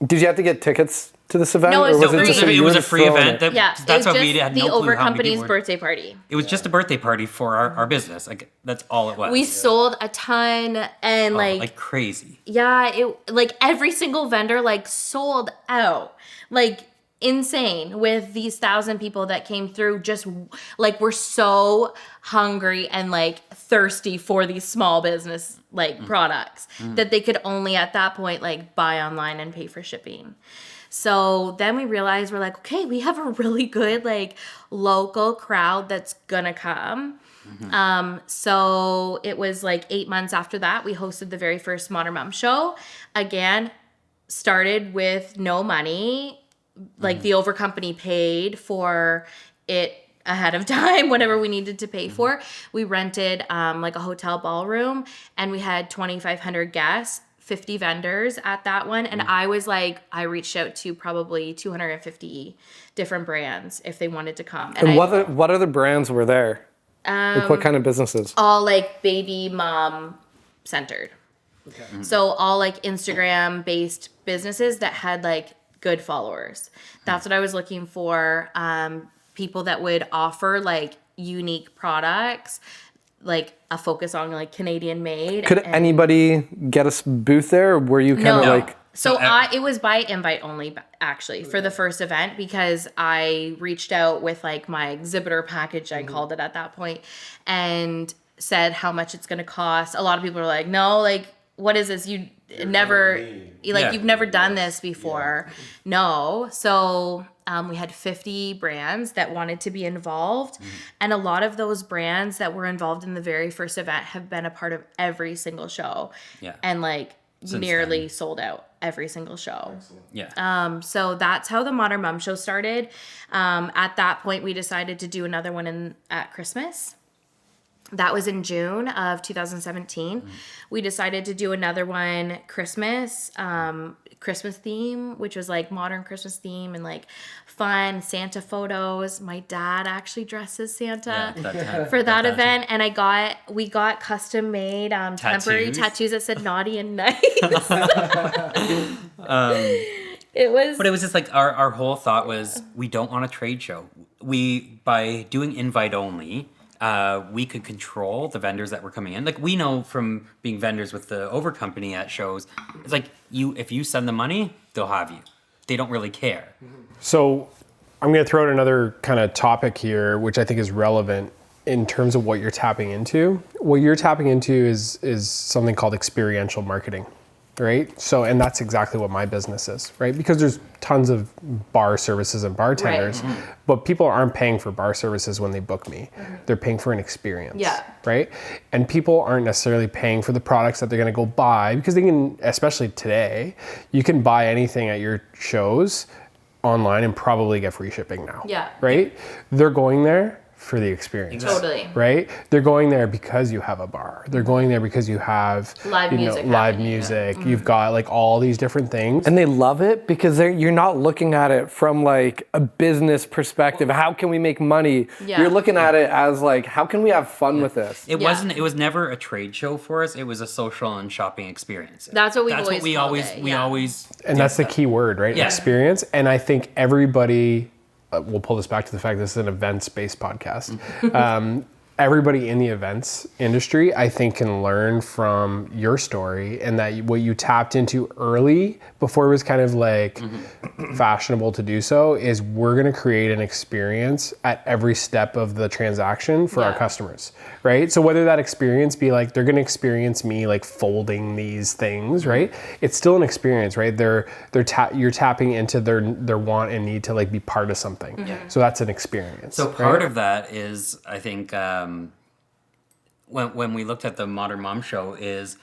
S1: Did you have to get tickets to this event?
S2: No, it was
S1: or
S2: free.
S1: just
S4: It
S1: you
S4: was
S1: were
S4: a free
S1: throwing
S4: event.
S1: it?
S2: Yeah,
S4: That's
S2: it was
S4: what we
S2: just
S4: had
S2: the
S4: no clue
S2: over
S4: how many
S2: company's
S4: people were.
S2: birthday party.
S4: It was just a birthday party for our business. Like that's all it was.
S2: We sold a ton, and
S4: like crazy.
S2: yeah, it like every single vendor like sold out, like insane with these 1,000 people that came through. Just like we're so hungry and like thirsty for these small business like products that they could only at that point like buy online and pay for shipping. So then we realized we're like, okay, we have a really good like local crowd that's gonna come. So it was like 8 months after that, we hosted the very first Modern Mom show. Again, started with no money. Like the over company paid for it ahead of time, whatever we needed to pay for. We rented like a hotel ballroom, and we had 2,500 guests, 50 vendors at that one. And I was like, I reached out to probably 250 different brands if they wanted to come.
S1: And what other brands were there? Like what kind of businesses?
S2: All like baby mom centered. Okay. So all like Instagram based businesses that had like good followers. That's what I was looking for. People that would offer like unique products, like a focus on like Canadian made.
S1: Could anybody get a booth there? Or were you kind of like...
S2: So it was by invite only, actually, for the first event, because I reached out with like my exhibitor package, I called it at that point, and said how much it's going to cost. A lot of people are like, no, like, what is this? You've never done this before. No. So we had 50 brands that wanted to be involved. And a lot of those brands that were involved in the very first event have been a part of every single show.
S4: Yeah.
S2: And like
S4: Since
S2: nearly
S4: then.
S2: sold out every single show.
S4: Yeah.
S2: So that's how the Modern Mom show started. At that point, we decided to do another one at Christmas. That was in June of 2017. We decided to do another one Christmas theme, which was like modern Christmas theme and like fun Santa photos. My dad actually dressed as Santa for that event, and we got custom made temporary tattoos that said naughty and nice. It was
S4: just like our whole thought was we don't want a trade show. By doing invite only, we could control the vendors that were coming in. Like we know from being vendors with the over company at shows, it's like if you send them money, they'll have you. They don't really care.
S3: So I'm going to throw out another kind of topic here, which I think is relevant in terms of what you're tapping into. What you're tapping into is something called experiential marketing, right? So, and that's exactly what my business is, right? Because there's tons of bar services and bartenders, but people aren't paying for bar services when they book me. They're paying for an experience, right? And people aren't necessarily paying for the products that they're going to go buy, because they can, especially today, you can buy anything at your shows online and probably get free shipping now, right? They're going there for the experience.
S2: Totally.
S3: Right? They're going there because you have a bar. They're going there because you have
S2: live music.
S3: You've got like all these different things.
S1: And they love it because you're not looking at it from like a business perspective. How can we make money?
S2: Yeah.
S1: You're looking at it as like, how can we have fun with this?
S4: It was never a trade show for us. It was a social and shopping experience.
S2: That's what we
S4: always
S3: and that's the key word, right?
S4: Yeah.
S3: Experience. And I think everybody, we'll pull this back to the fact this is an events-based podcast. Everybody in the events industry, I think, can learn from your story, and that what you tapped into early before it was kind of like fashionable to do so is we're going to create an experience at every step of the transaction for our customers, right? So whether that experience be like they're going to experience me like folding these things, right? It's still an experience, right? You're tapping into their want and need to like be part of something. So that's an experience.
S4: So part of that is, I think, when we looked at the Modern Mom show, is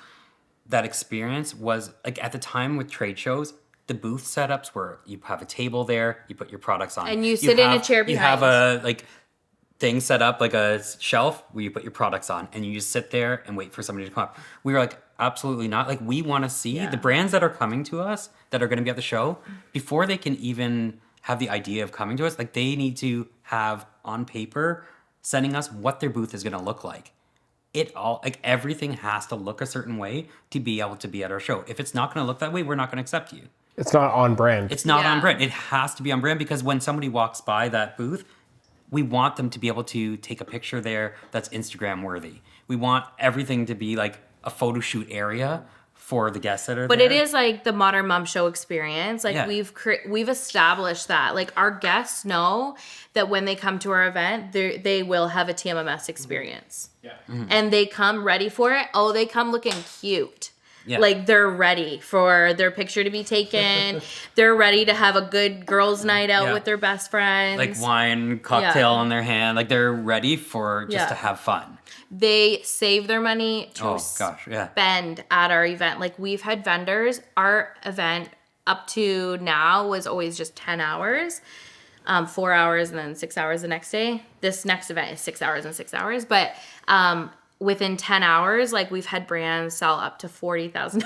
S4: that experience was like at the time with trade shows, the booth setups were you have a table there, you put your products on,
S2: and you sit in a chair behind.
S4: You have thing set up, like a shelf where you put your products on, and you just sit there and wait for somebody to come up. We were like, absolutely not. Like, we want to see the brands that are coming to us, that are going to be at the show, before they can even have the idea of coming to us. Like, they need to have on paper sending us what their booth is going to look like. Everything has to look a certain way to be able to be at our show. If it's not going to look that way, we're not going to accept you.
S3: It's not on brand.
S4: It's not on brand. It has to be on brand, because when somebody walks by that booth, we want them to be able to take a picture there that's Instagram worthy. We want everything to be like a photo shoot area for the guests that are
S2: But
S4: there.
S2: it is like the Modern Mom Show experience. Like we've established that. Like our guests know that when they come to our event, they will have a TMMS experience. Yeah. Mm-hmm. And they come ready for it. Oh, they come looking cute. Yeah. Like they're ready for their picture to be taken. They're ready to have a good girls' night out with their best friends.
S4: Like wine, cocktail on their hand. Like they're ready for just to have fun.
S2: They save their money to spend at our event. Like we've had vendors. Our event up to now was always just 10 hours, 4 hours and then 6 hours the next day. This next event is 6 hours and 6 hours. But within 10 hours, like we've had brands sell up to $40,000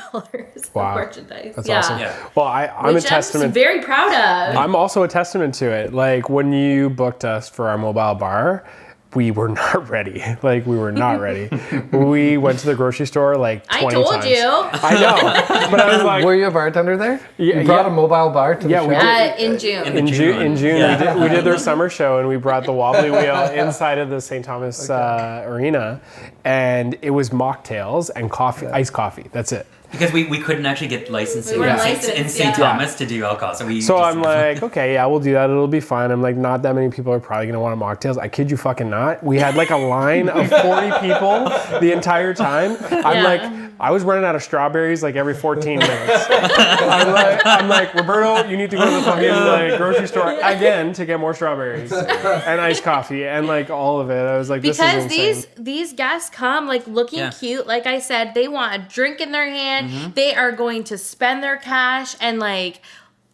S2: of merchandise.
S3: That's awesome. Yeah. Well, I'm a testament.
S2: I'm very proud of.
S3: I'm also a testament to it. Like when you booked us for our mobile bar, we were not ready. Like we were not ready. We went to the grocery store like 20 times.
S2: I told you.
S3: I know. But I was like,
S1: were you a bartender there?
S3: Yeah,
S1: you brought a mobile bar to the show?
S3: We did.
S2: In June.
S3: In June, we did their summer show, and we brought the wobbly wheel inside of the St. Thomas Arena, and it was mocktails and coffee, iced coffee. That's it.
S4: Because we couldn't actually get licensing in St. Thomas to do alcohol.
S3: So I'm like, okay, yeah, we'll do that. It'll be fine. I'm like, not that many people are probably going to want a mocktails. I kid you fucking not. We had like a line of 40 people the entire time. I'm like, I was running out of strawberries like every 14 minutes. I'm like, Roberto, you need to go to the fucking grocery store again to get more strawberries and iced coffee and like all of it. I was like, this is insane.
S2: Because these guests come like looking cute. Like I said, they want a drink in their hand. Mm-hmm. They are going to spend their cash and like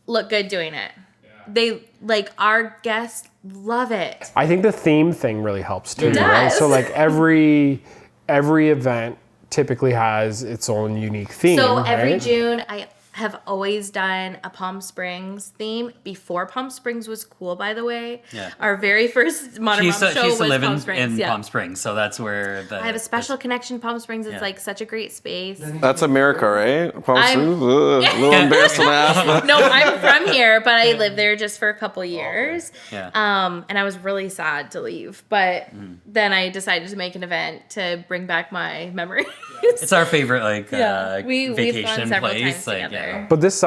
S2: look good doing it. Yeah. They like our guests love it.
S3: I think the theme thing really helps too, right? So like every event typically has its own unique theme.
S2: So every June I have always done a Palm Springs theme. Before Palm Springs was cool, by the way. Yeah. Our very first Modern Mom show was Palm Springs.
S4: In Palm Springs, so that's where
S2: I have a special connection to Palm Springs. It's like such a great space.
S5: That's America, right? Palm Springs? A little embarrassed to laugh.
S2: No, I'm from here, but I lived there just for a couple years. Yeah. And I was really sad to leave. But then I decided to make an event to bring back my memories.
S4: It's our favorite vacation
S2: we've gone several
S4: place.
S2: Times together.
S3: But this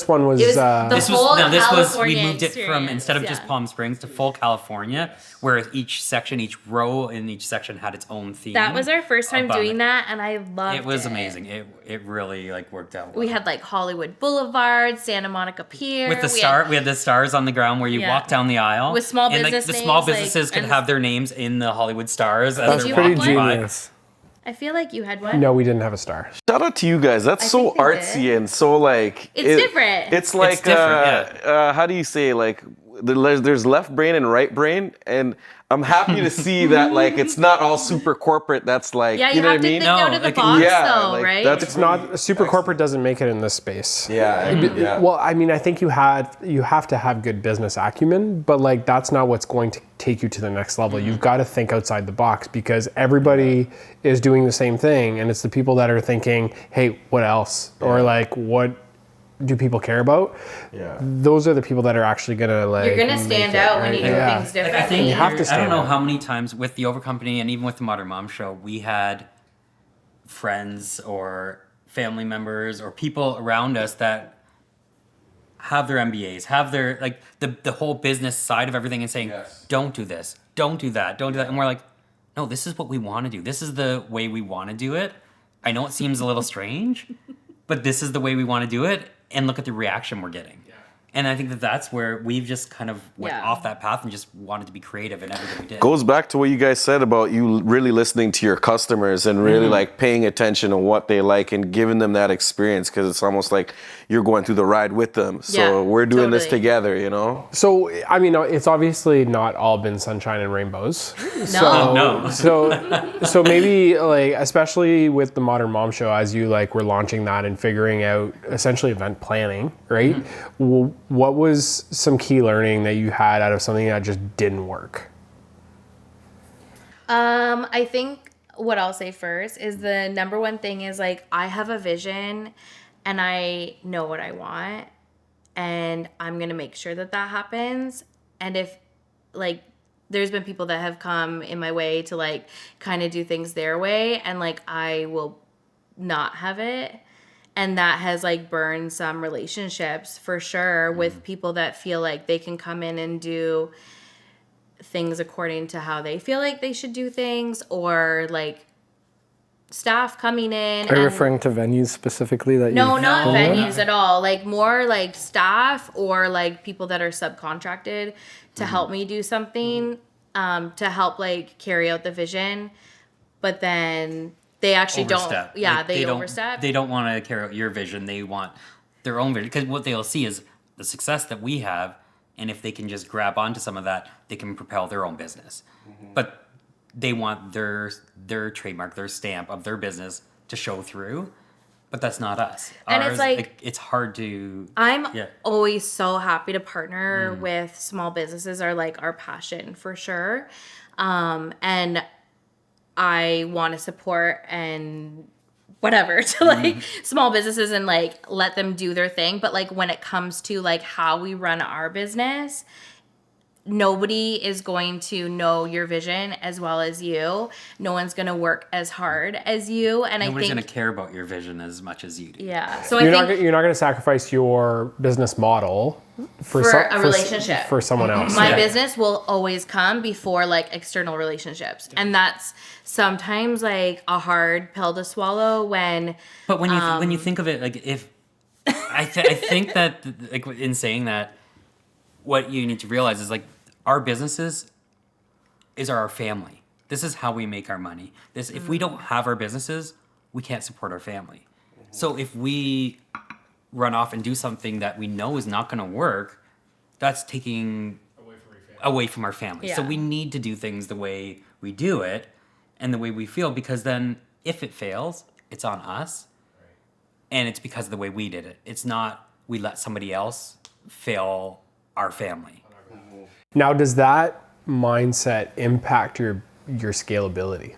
S3: one was.
S4: This was we moved it from instead of just Palm Springs to full California, where each row in each section had its own theme.
S2: That was our first time doing that, and I loved it.
S4: It was amazing. It really worked out well.
S2: We had like Hollywood Boulevard, Santa Monica Pier.
S4: With we had the stars on the ground where you walk down the aisle.
S2: With small business
S4: the small businesses could have their names in the Hollywood stars.
S1: That's pretty genius.
S2: I feel like you had one.
S3: No, we didn't have a star.
S5: Shout out to you guys. That's so artsy and so like...
S2: It's different.
S5: It's like, how do you say, like, there's left brain and right brain, and I'm happy to see that like it's not all super corporate. That's like
S2: you know what I mean? Think out of the box, though, right?
S3: It's not super corporate. Doesn't make it in this space.
S5: Yeah.
S3: Well, I mean, I think you have to have good business acumen, but like that's not what's going to take you to the next level. You've got to think outside the box because everybody is doing the same thing, and it's the people that are thinking, "Hey, what else?" or like, "What do people care about?" Yeah. Those are the people that are actually gonna like.
S2: You're gonna stand out when you do things differently.
S4: I think you have to stand out. I don't know how many times with the Over Company and even with the Modern Mom Show, we had friends or family members or people around us that have their MBAs, have their like the whole business side of everything, and saying, "Don't do this, don't do that, don't do that," and we're like, "No, this is what we want to do. This is the way we want to do it." I know it seems a little strange, but this is the way we want to do it. And look at the reaction we're getting. Yeah. And I think that that's where we've just kind of went
S2: Yeah.
S4: off that path and just wanted to be creative in everything we did.
S5: Goes back to what you guys said about you really listening to your customers and really like paying attention to what they like and giving them that experience, because it's almost like you're going through the ride with them. So
S2: Yeah,
S5: we're doing this
S2: totally.
S5: together, you know?
S3: So, I mean, it's obviously not all been sunshine and rainbows.
S2: No.
S3: So maybe like, especially with the Modern Mom Show, as you like were launching that and figuring out essentially event planning, right? What was some key learning that you had out of something that just didn't work?
S2: I think what I'll say first is the number one thing is like, I have a vision and I know what I want and I'm going to make sure that that happens. And if like, there's been people that have come in my way to like kind of do things their way and like, I will not have it. And that has like burned some relationships for sure with people that feel like they can come in and do things according to how they feel like they should do things, or like staff coming in.
S1: Are you
S2: and-
S1: referring to venues specifically that
S2: No,
S1: you
S2: not venues at all. Like more like staff or like people that are subcontracted to help me do something, to help like carry out the vision. But then they actually
S4: Overstep.
S2: don't. Yeah,
S4: Like,
S2: they
S4: don't-
S2: overstep.
S4: They don't want to carry out your vision. They want their own vision, because what they'll see is the success that we have, and if they can just grab onto some of that, they can propel their own business. But they want their trademark, their stamp of their business to show through. But that's not us.
S2: And it's like-
S4: it's hard to.
S2: I'm
S4: Yeah.
S2: always so happy to partner with small businesses, are like our passion for sure. And I want to support and whatever to like small businesses and like let them do their thing. But like when it comes to like how we run our business, nobody is going to know your vision as well as you. No one's going to work as hard as you. And I
S4: Nobody's
S2: think,
S4: going to care about your vision as much as you do.
S2: yeah. So
S3: You're
S2: I
S3: not
S2: think
S3: you're not going to sacrifice your business model for
S2: a relationship.
S3: for someone else.
S2: my
S4: Yeah.
S2: business will always come before like external relationships. And that's sometimes like a hard pill to swallow when
S4: But when you think of it, like if I think that like in saying that, what you need to realize is like our businesses is our family. This is how we make our money. If we don't have our businesses, we can't support our family. So if we run off and do something that we know is not going to work, that's taking away from our family. So
S2: Yeah.
S4: we need to do things the way we do it and the way we feel, because then if it fails, it's on us. And it's because of the way we did it. It's not we let somebody else fail our family.
S3: Now, does that mindset impact your scalability?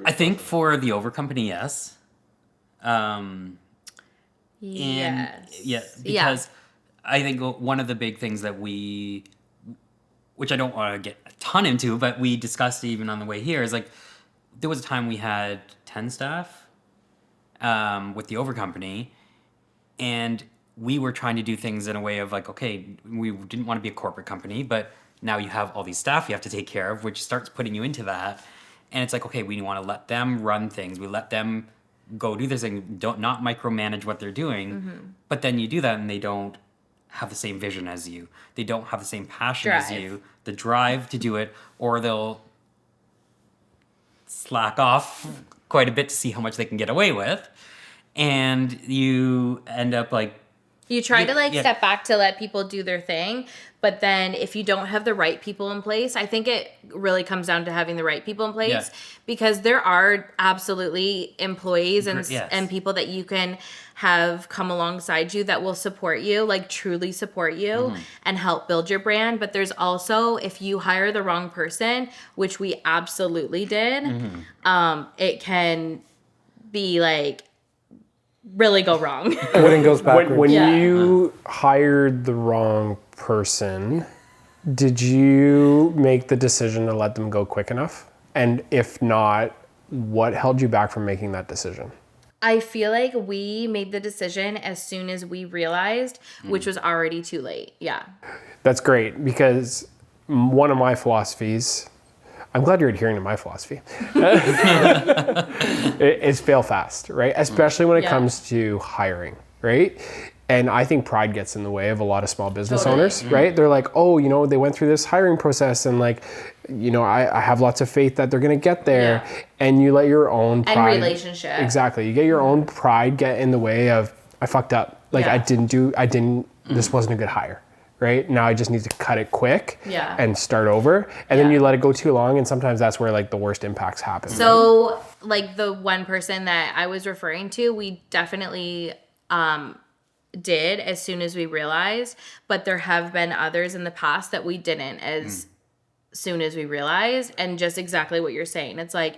S4: I think for the over company, yes.
S2: yes.
S4: Yeah, because I think one of the big things that which I don't want to get a ton into, but we discussed even on the way here, is like there was a time we had 10 staff with the over company, and we were trying to do things in a way of like, okay, we didn't want to be a corporate company, but now you have all these staff you have to take care of, which starts putting you into that. And it's like, okay, we want to let them run things. We let them go do this thing, not micromanage what they're doing. But then you do that and they don't have the same vision as you. They don't have the same passion as
S2: Drive.
S4: you, the drive to do it, or they'll slack off quite a bit to see how much they can get away with. And you end up like,
S2: You try to like
S4: Yeah.
S2: step back to let people do their thing, but then if you don't have the right people in place, I think it really comes down to having the right people in place,
S4: Yeah.
S2: because there are absolutely employees and
S4: Yes.
S2: and people that you can have come alongside you that will support you, like truly support you and help build your brand. But there's also, if you hire the wrong person, which we absolutely did, it can be like really go wrong.
S1: Everything goes backwards.
S3: When
S2: Yeah.
S3: you hired the wrong person, did you make the decision to let them go quick enough? And if not, what held you back from making that decision?
S2: I feel like we made the decision as soon as we realized, which was already too late. Yeah.
S3: That's great, because one of my philosophies, I'm glad you're adhering to my philosophy. It's fail fast, right? Especially when it comes to hiring, right? And I think pride gets in the way of a lot of small business owners, right? They're like, oh, you know, they went through this hiring process and like, you know, I have lots of faith that they're going to get there.
S2: Yeah.
S3: And you let your own pride.
S2: And relationship.
S3: Exactly. You get your own pride get in the way of, I fucked up. Like this wasn't a good hire, right? Now I just need to cut it quick and start over. And then you let it go too long. And sometimes that's where like the worst impacts happen.
S2: So like the one person that I was referring to, we definitely, did as soon as we realized, but there have been others in the past that we didn't as soon as we realized. And just exactly what you're saying, it's like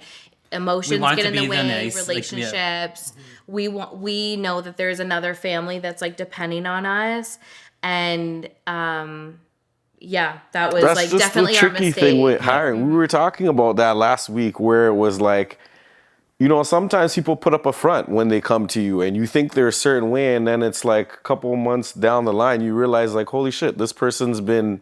S2: emotions get in the way, relationships. We know that there's another family that's like depending on us, and that was
S5: That's
S2: like
S5: just
S2: definitely
S5: the
S2: our
S5: tricky
S2: mistake.
S5: thing with hiring. We were talking about that last week, where it was like, you know, sometimes people put up a front when they come to you and you think they're a certain way, and then it's like a couple of months down the line, you realize like, holy shit, this person's been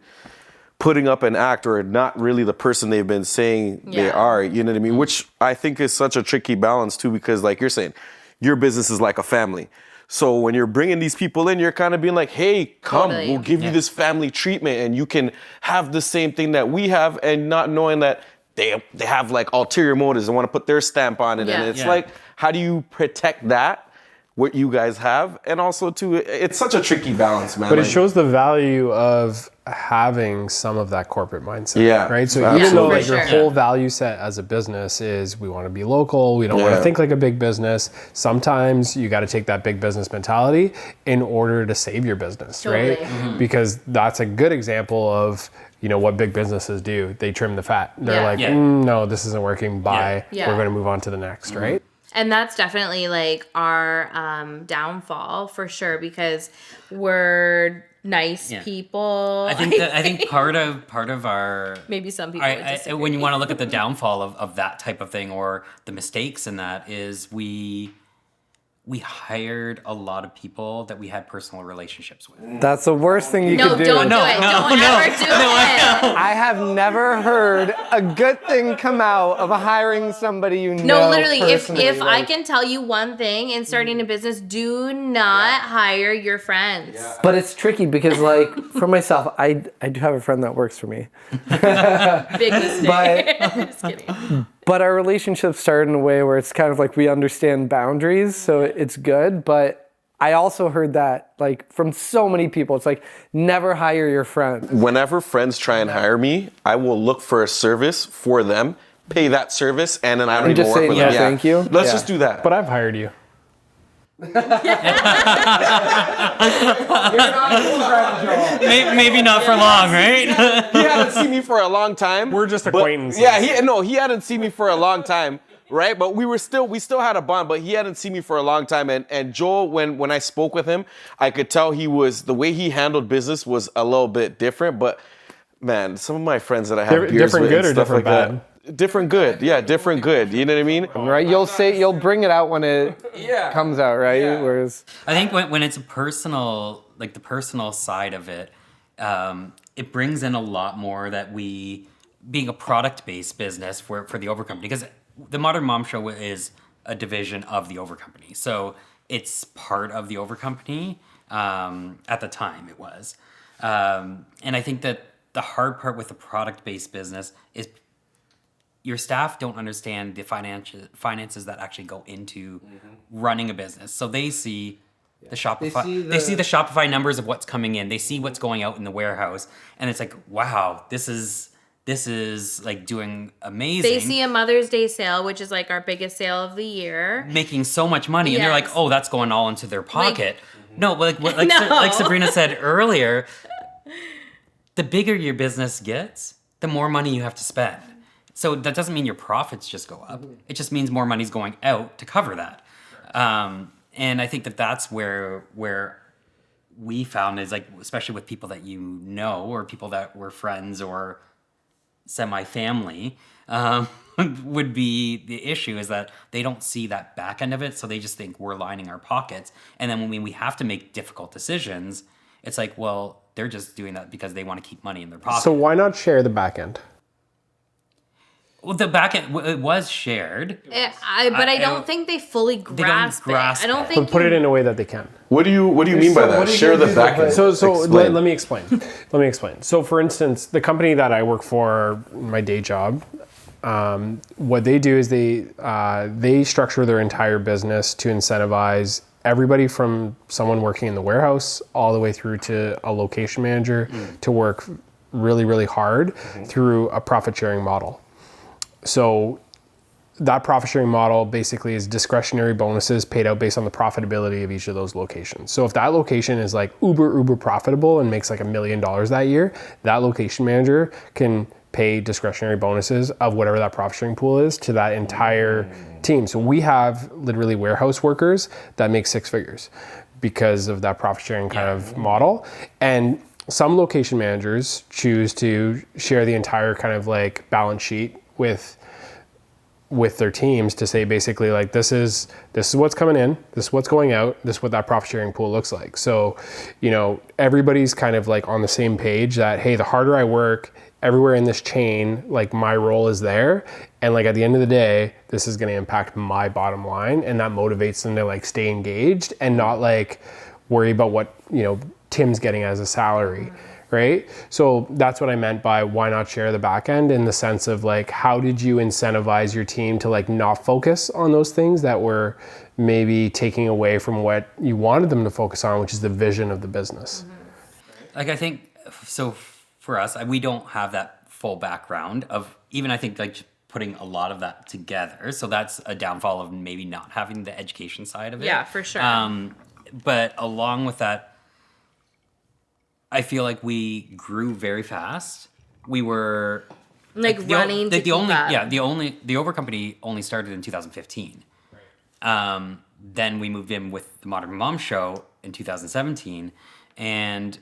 S5: putting up an act or not really the person they've been saying they are, you know what I mean? Which I think is such a tricky balance too, because like you're saying, your business is like a family. So when you're bringing these people in, you're kind of being like, hey, come, we'll give you this family treatment and you can have the same thing that we have, and not knowing that they have like ulterior motives and want to put their stamp on it. And it's like, how do you protect that, what you guys have? And also too, it's such a tricky balance, man.
S3: But it shows the value of having some of that corporate mindset.
S5: Yeah.
S3: Right. So even though like your whole value set as a business is we want to be local, we don't want to think like a big business. Sometimes you got to take that big business mentality in order to save your business, right? Because that's a good example of, you know, what big businesses do. They trim the fat. They're like, no, this isn't working. Bye. We're going to move on to the next, right?
S2: And that's definitely like our downfall for sure, because we're nice people.
S4: I think part of our,
S2: maybe some people would disagree.
S4: when you want to look at the downfall of that type of thing, or the mistakes in that, is we hired a lot of people that we had personal relationships with.
S1: That's the worst thing you could do.
S2: Don't do it. Don't ever do it.
S1: I have never heard a good thing come out of hiring somebody you know.
S2: No, literally, if
S1: personally.
S2: I can tell you one thing in starting a business, do not hire your friends.
S1: But it's tricky because, like, for myself, I do have a friend that works for me.
S2: Big mistake. Just kidding.
S1: But our relationship started in a way where it's kind of like we understand boundaries, so it's good. But I also heard that, like, from so many people, it's like, never hire your friends.
S5: Whenever friends try and hire me, I will look for a service for them, pay that service, and then I don't even
S1: just
S5: work
S1: say
S5: with
S1: no,
S5: them.
S1: thank you?
S5: Let's just do that.
S3: But I've hired you.
S4: Maybe not for long, right?
S5: He hadn't seen me for a long time.
S3: We're just acquaintances.
S5: Yeah, he hadn't seen me for a long time, right? But we still had a bond, but he hadn't seen me for a long time. And Joel, when I spoke with him, I could tell the way he handled business was a little bit different. But man, some of my friends that I have beers
S3: different
S5: with
S3: good
S5: and
S3: or
S5: stuff
S3: different
S5: like
S3: bad?
S5: that. Different good. Yeah, different good. You know what I mean?
S1: Right? You'll bring it out when it comes out, right?
S5: Yeah.
S1: Whereas
S4: I think when it's a personal, like the personal side of it, it brings in a lot more that being a product-based business for the Overcompany, because the Modern Mom Show is a division of the Overcompany. So it's part of the Overcompany. At the time it was. And I think that the hard part with the product-based business is your staff don't understand the finances that actually go into running a business. So they see the Shopify. They see the Shopify numbers of what's coming in. They see what's going out in the warehouse, and it's like, wow, this is like doing amazing.
S2: They see a Mother's Day sale, which is like our biggest sale of the year,
S4: making so much money, and they're like, oh, that's going all into their pocket. No, like
S2: No.
S4: like Sabrina said earlier, the bigger your business gets, the more money you have to spend. So that doesn't mean your profits just go up. It just means more money's going out to cover that. And I think that that's where we found is, like, especially with people that you know, or people that were friends or semi-family, would be the issue, is that they don't see that back end of it. So they just think we're lining our pockets. And then when we have to make difficult decisions, it's like, well, they're just doing that because they want to keep money in their pocket.
S3: So why not share the back end?
S4: Well, the back end, it was shared.
S2: But I don't think they fully grasp it. I don't think
S3: But put it in a way that they can.
S5: What do you mean by that? Share the back end.
S3: So
S5: Explain.
S3: let me explain. Let me explain. So for instance, the company that I work for, my day job, what they do is they structure their entire business to incentivize everybody from someone working in the warehouse all the way through to a location manager to work really, really hard through a profit sharing model. So that profit sharing model basically is discretionary bonuses paid out based on the profitability of each of those locations. So if that location is like uber profitable and makes like $1 million that year, that location manager can pay discretionary bonuses of whatever that profit sharing pool is to that entire team. So we have literally warehouse workers that make 6 figures because of that profit sharing kind of model. And some location managers choose to share the entire kind of like balance sheet with their teams to say basically like this is what's coming in, this is what's going out, this is what that profit sharing pool looks like. So, everybody's kind of like on the same page that, hey, the harder I work everywhere in this chain, like my role is there. And like at the end of the day, this is going to impact my bottom line. And that motivates them to like stay engaged and not like worry about what, Tim's getting as a salary. Right? So that's what I meant by why not share the back end, in the sense of like, how did you incentivize your team to like not focus on those things that were maybe taking away from what you wanted them to focus on, which is the vision of the business.
S4: Like, I think, so for us, we don't have that full background of even, I think, like putting a lot of that together. So that's a downfall of maybe not having the education side of it.
S2: Yeah, for sure.
S4: But along with that, I feel like we grew very fast. We were
S2: running to keep up.
S4: The Over company only started in 2015. Right. Then we moved in with the Modern Mom Show in 2017, and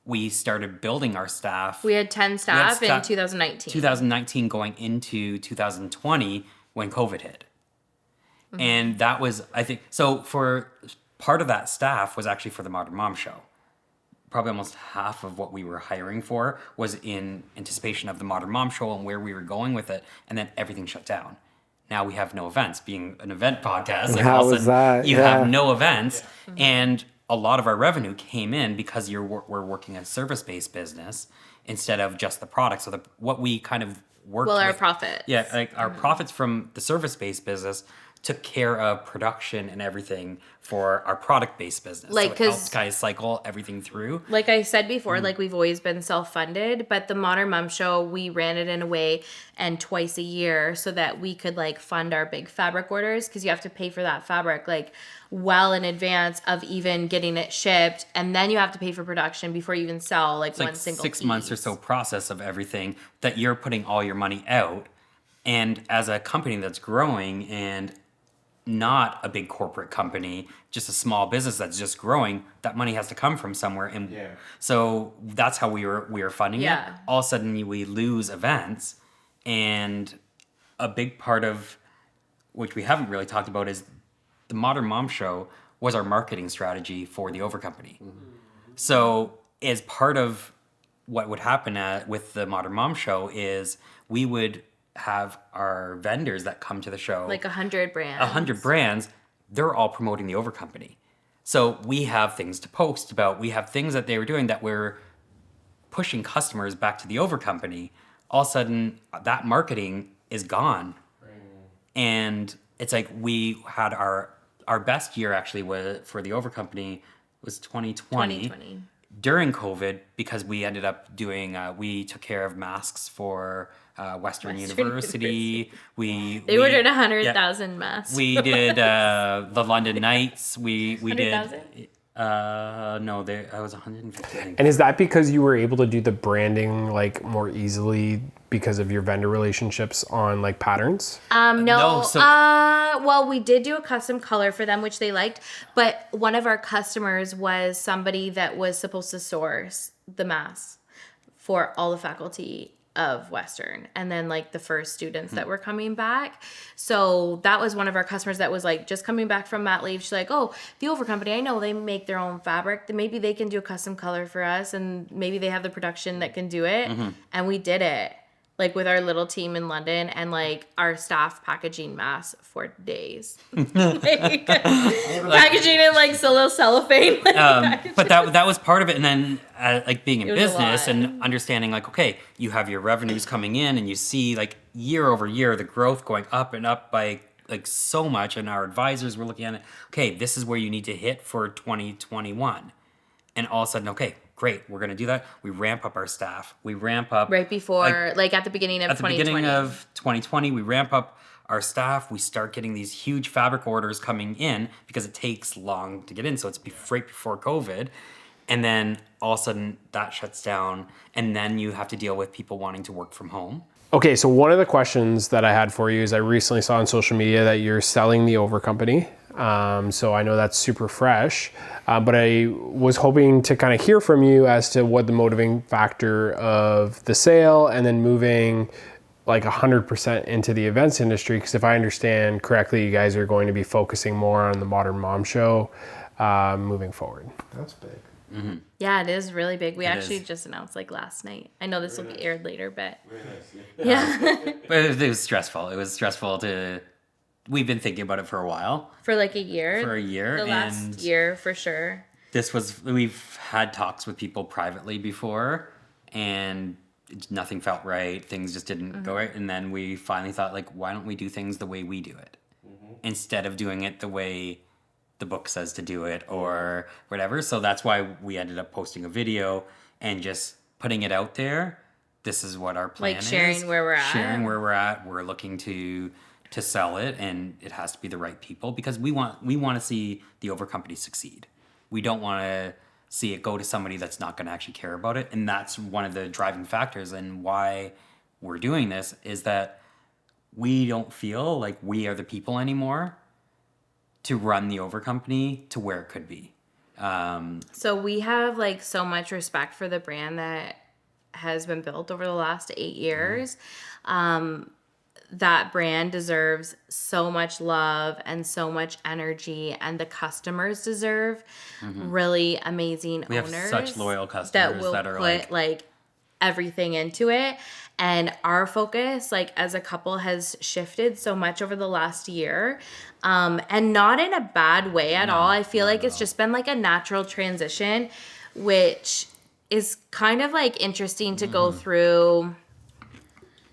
S4: we started building our staff.
S2: We had 10 staff in 2019.
S4: 2019 going into 2020 when COVID hit. Mm-hmm. And that was, I think, so for part of that staff was actually for the Modern Mom Show. Probably almost half of what we were hiring for was in anticipation of the Modern Mom Show and where we were going with it, and then everything shut down. Now we have no events. Being an event podcast, like
S1: how was that?
S4: You have no events, and a lot of our revenue came in because we're working a service-based business instead of just the product. So what we kind of worked with,
S2: our profits.
S4: Yeah, like our profits from the service-based business took care of production and everything for our product-based business.
S2: Like,
S4: so it helped kind of cycle everything through.
S2: Like I said before, like we've always been self-funded, but the Modern Mom Show, we ran it in a way and twice a year so that we could like fund our big fabric orders, because you have to pay for that fabric like well in advance of even getting it shipped, and then you have to pay for production before you even sell like one single
S4: 6
S2: piece.
S4: months or so process of everything that you're putting all your money out. And as a company that's growing and not a big corporate company, just a small business that's just growing, that money has to come from somewhere. And so that's how we were funding it. All of a sudden we lose events, and a big part of which we haven't really talked about is the Modern Mom Show was our marketing strategy for the Over company. So as part of what would happen with the Modern Mom Show is we would have our vendors that come to the show,
S2: like 100 brands.
S4: 100 brands, they're all promoting the Over company. So we have things to post about. We have things that they were doing that we're pushing customers back to the Over company. All of a sudden, that marketing is gone. Right. And it's like we had our best year actually was for the Over company was 2020. During COVID, because we ended up doing, we took care of masks for Western University.
S2: They ordered 100,000 masks.
S4: We did the London Nights. We
S2: 100,000?
S4: did. No, I was 150.
S3: And is that because you were able to do the branding like more easily because of your vendor relationships on like patterns?
S2: No. Well, we did do a custom color for them, which they liked. But one of our customers was somebody that was supposed to source the masks for all the faculty of Western, and then like the first students that were coming back. So that was one of our customers that was like just coming back from mat leave. She's like, oh, the Over company, I know they make their own fabric. Maybe they can do a custom color for us, and maybe they have the production that can do it. And we did it. like with our little team in London, and like our staff packaging masks for days. Like, packaging in like little cellophane. Like,
S4: But that was part of it. And then like being in
S2: It was a
S4: business
S2: lot.
S4: and understanding like, okay, you have your revenues coming in and you see like year over year, the growth going up and up by like so much. And our advisors were looking at it. Okay, this is where you need to hit for 2021. And all of a sudden, okay, great, we're going to do that. We ramp up our staff. We ramp up
S2: right before, like at the beginning of
S4: at the
S2: 2020.
S4: beginning of 2020, we ramp up our staff. We start getting these huge fabric orders coming in because it takes long to get in. So it's right before COVID. And then all of a sudden that shuts down. And then you have to deal with people wanting to work from home.
S3: Okay, so one of the questions that I had for you is I recently saw on social media that you're selling the Over Company. So I know that's super fresh, but I was hoping to kind of hear from you as to what the motivating factor of the sale and then moving like 100% into the events industry. Because if I understand correctly, you guys are going to be focusing more on the Modern Mom Show moving forward.
S5: That's big.
S2: Yeah, it is really big. We actually
S4: is.
S2: just announced like last night. I know this will be aired later, but
S5: Very nice.
S2: yeah,
S4: But it was stressful. It was stressful we've been thinking about it for a while.
S2: for like a year.
S4: For a year,
S2: The last
S4: and
S2: year for sure.
S4: We've had talks with people privately before and nothing felt right. Things just didn't go right. And then we finally thought like, why don't we do things the way we do it instead of doing it the way the book says to do it or whatever. So that's why we ended up posting a video and just putting it out there. This is what our plan is.
S2: Like sharing where we're at.
S4: Sharing where we're at. We're looking to sell it, and it has to be the right people because we want to see the Over Company succeed. We don't want to see it go to somebody that's not going to actually care about it. And that's one of the driving factors and why we're doing this is that we don't feel like we are the people anymore to run the Over Company to where it could be.
S2: So we have like so much respect for the brand that has been built over the last 8 years. That brand deserves so much love and so much energy, and the customers deserve really amazing
S4: We
S2: owners
S4: have such loyal
S2: that
S4: customers
S2: will
S4: that are
S2: put like everything into it. And our focus, like as a couple, has shifted so much over the last year, and not in a bad way at all. I feel like it's just been like a natural transition, which is kind of like interesting to go through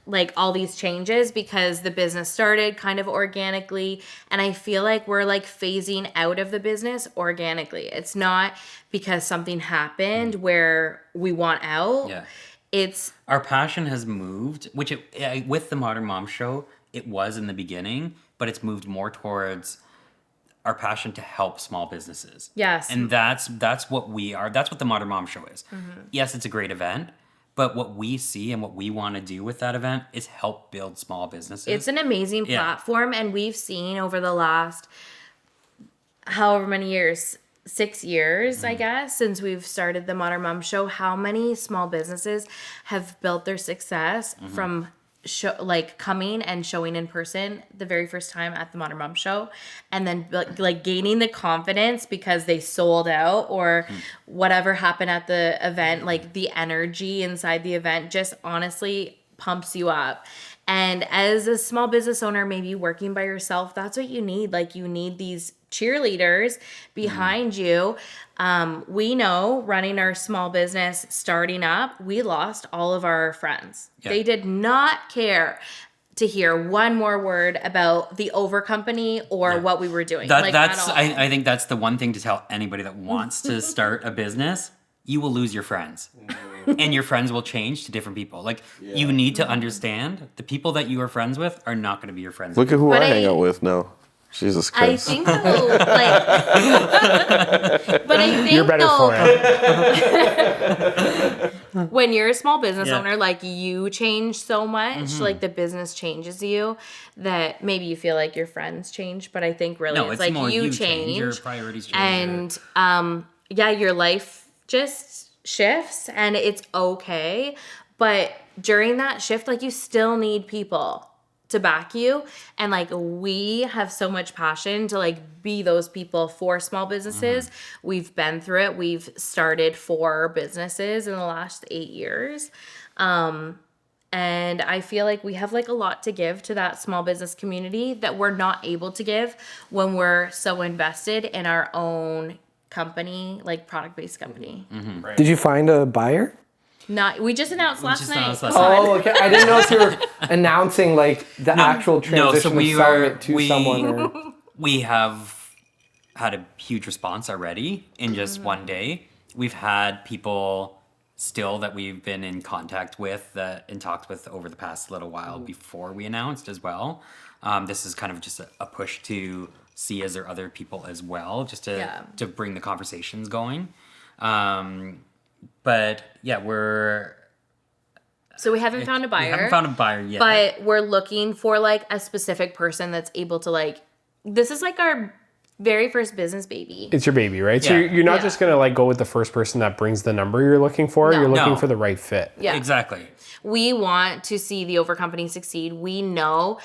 S2: like all these changes because the business started kind of organically, and I feel like we're like phasing out of the business organically. It's not because something happened where we want out.
S4: Yeah.
S2: It's
S4: Our passion has moved, which with the Modern Mom Show, it was in the beginning, but it's moved more towards our passion to help small businesses.
S2: Yes.
S4: And that's what we are. That's what the Modern Mom Show is. Yes, it's a great event, but what we see and what we want to do with that event is help build small businesses.
S2: It's an amazing platform, and we've seen over the last however many years, 6 years, I guess, since we've started the Modern Mom Show, how many small businesses have built their success from coming and showing in person the very first time at the Modern Mom Show, and then like gaining the confidence because they sold out or whatever happened at the event. Like the energy inside the event just honestly pumps you up. And as a small business owner, maybe working by yourself, that's what you need. Like you need these cheerleaders behind you. We know running our small business, starting up, we lost all of our friends.
S4: Yeah.
S2: They did not care to hear one more word about the Over Company or what we were doing. At all.
S4: I think that's the one thing to tell anybody that wants to start a business. You will lose your friends. And your friends will change to different people. Like you need to understand the people that you are friends with are not going to be your friends.
S5: Look at who
S2: But
S5: I hang out with now. Jesus
S2: I
S5: Christ.
S2: think though, like, but I think
S3: You're better
S2: though,
S3: for it.
S2: when you're a small business
S4: Yeah.
S2: owner, like you change so much, like the business changes you, that maybe you feel like your friends change, but I think really
S4: No,
S2: it's
S4: it's
S2: like
S4: more
S2: you
S4: you
S2: change,
S4: your priorities change.
S2: and your life just shifts, and it's okay. But during that shift, like you still need people to back you, and like we have so much passion to like be those people for small businesses. We've been through it. We've started 4 businesses in the last 8 years, And I feel like we have like a lot to give to that small business community that we're not able to give when we're so invested in our own company, like product-based company.
S3: Right.
S1: Did you find a buyer?
S2: We just announced last night.
S1: Oh, okay. I didn't know if you were announcing like the actual transition of selling it to someone. Or...
S4: We have had a huge response already in just one day. We've had people still that we've been in contact with, in talks with over the past little while before we announced as well. This is kind of just a push to see is there other people as well, just to bring the conversations going. But yeah,
S2: So we haven't found a buyer.
S4: We haven't found a buyer yet.
S2: But we're looking for like a specific person that's able to like, this is like our very first business baby.
S3: It's your baby, right? So you're not just going to like go with the first person that brings the number you're looking for.
S2: No.
S3: You're looking for the right fit.
S2: Yeah.
S4: Exactly.
S2: We want to see the Over company succeed. We know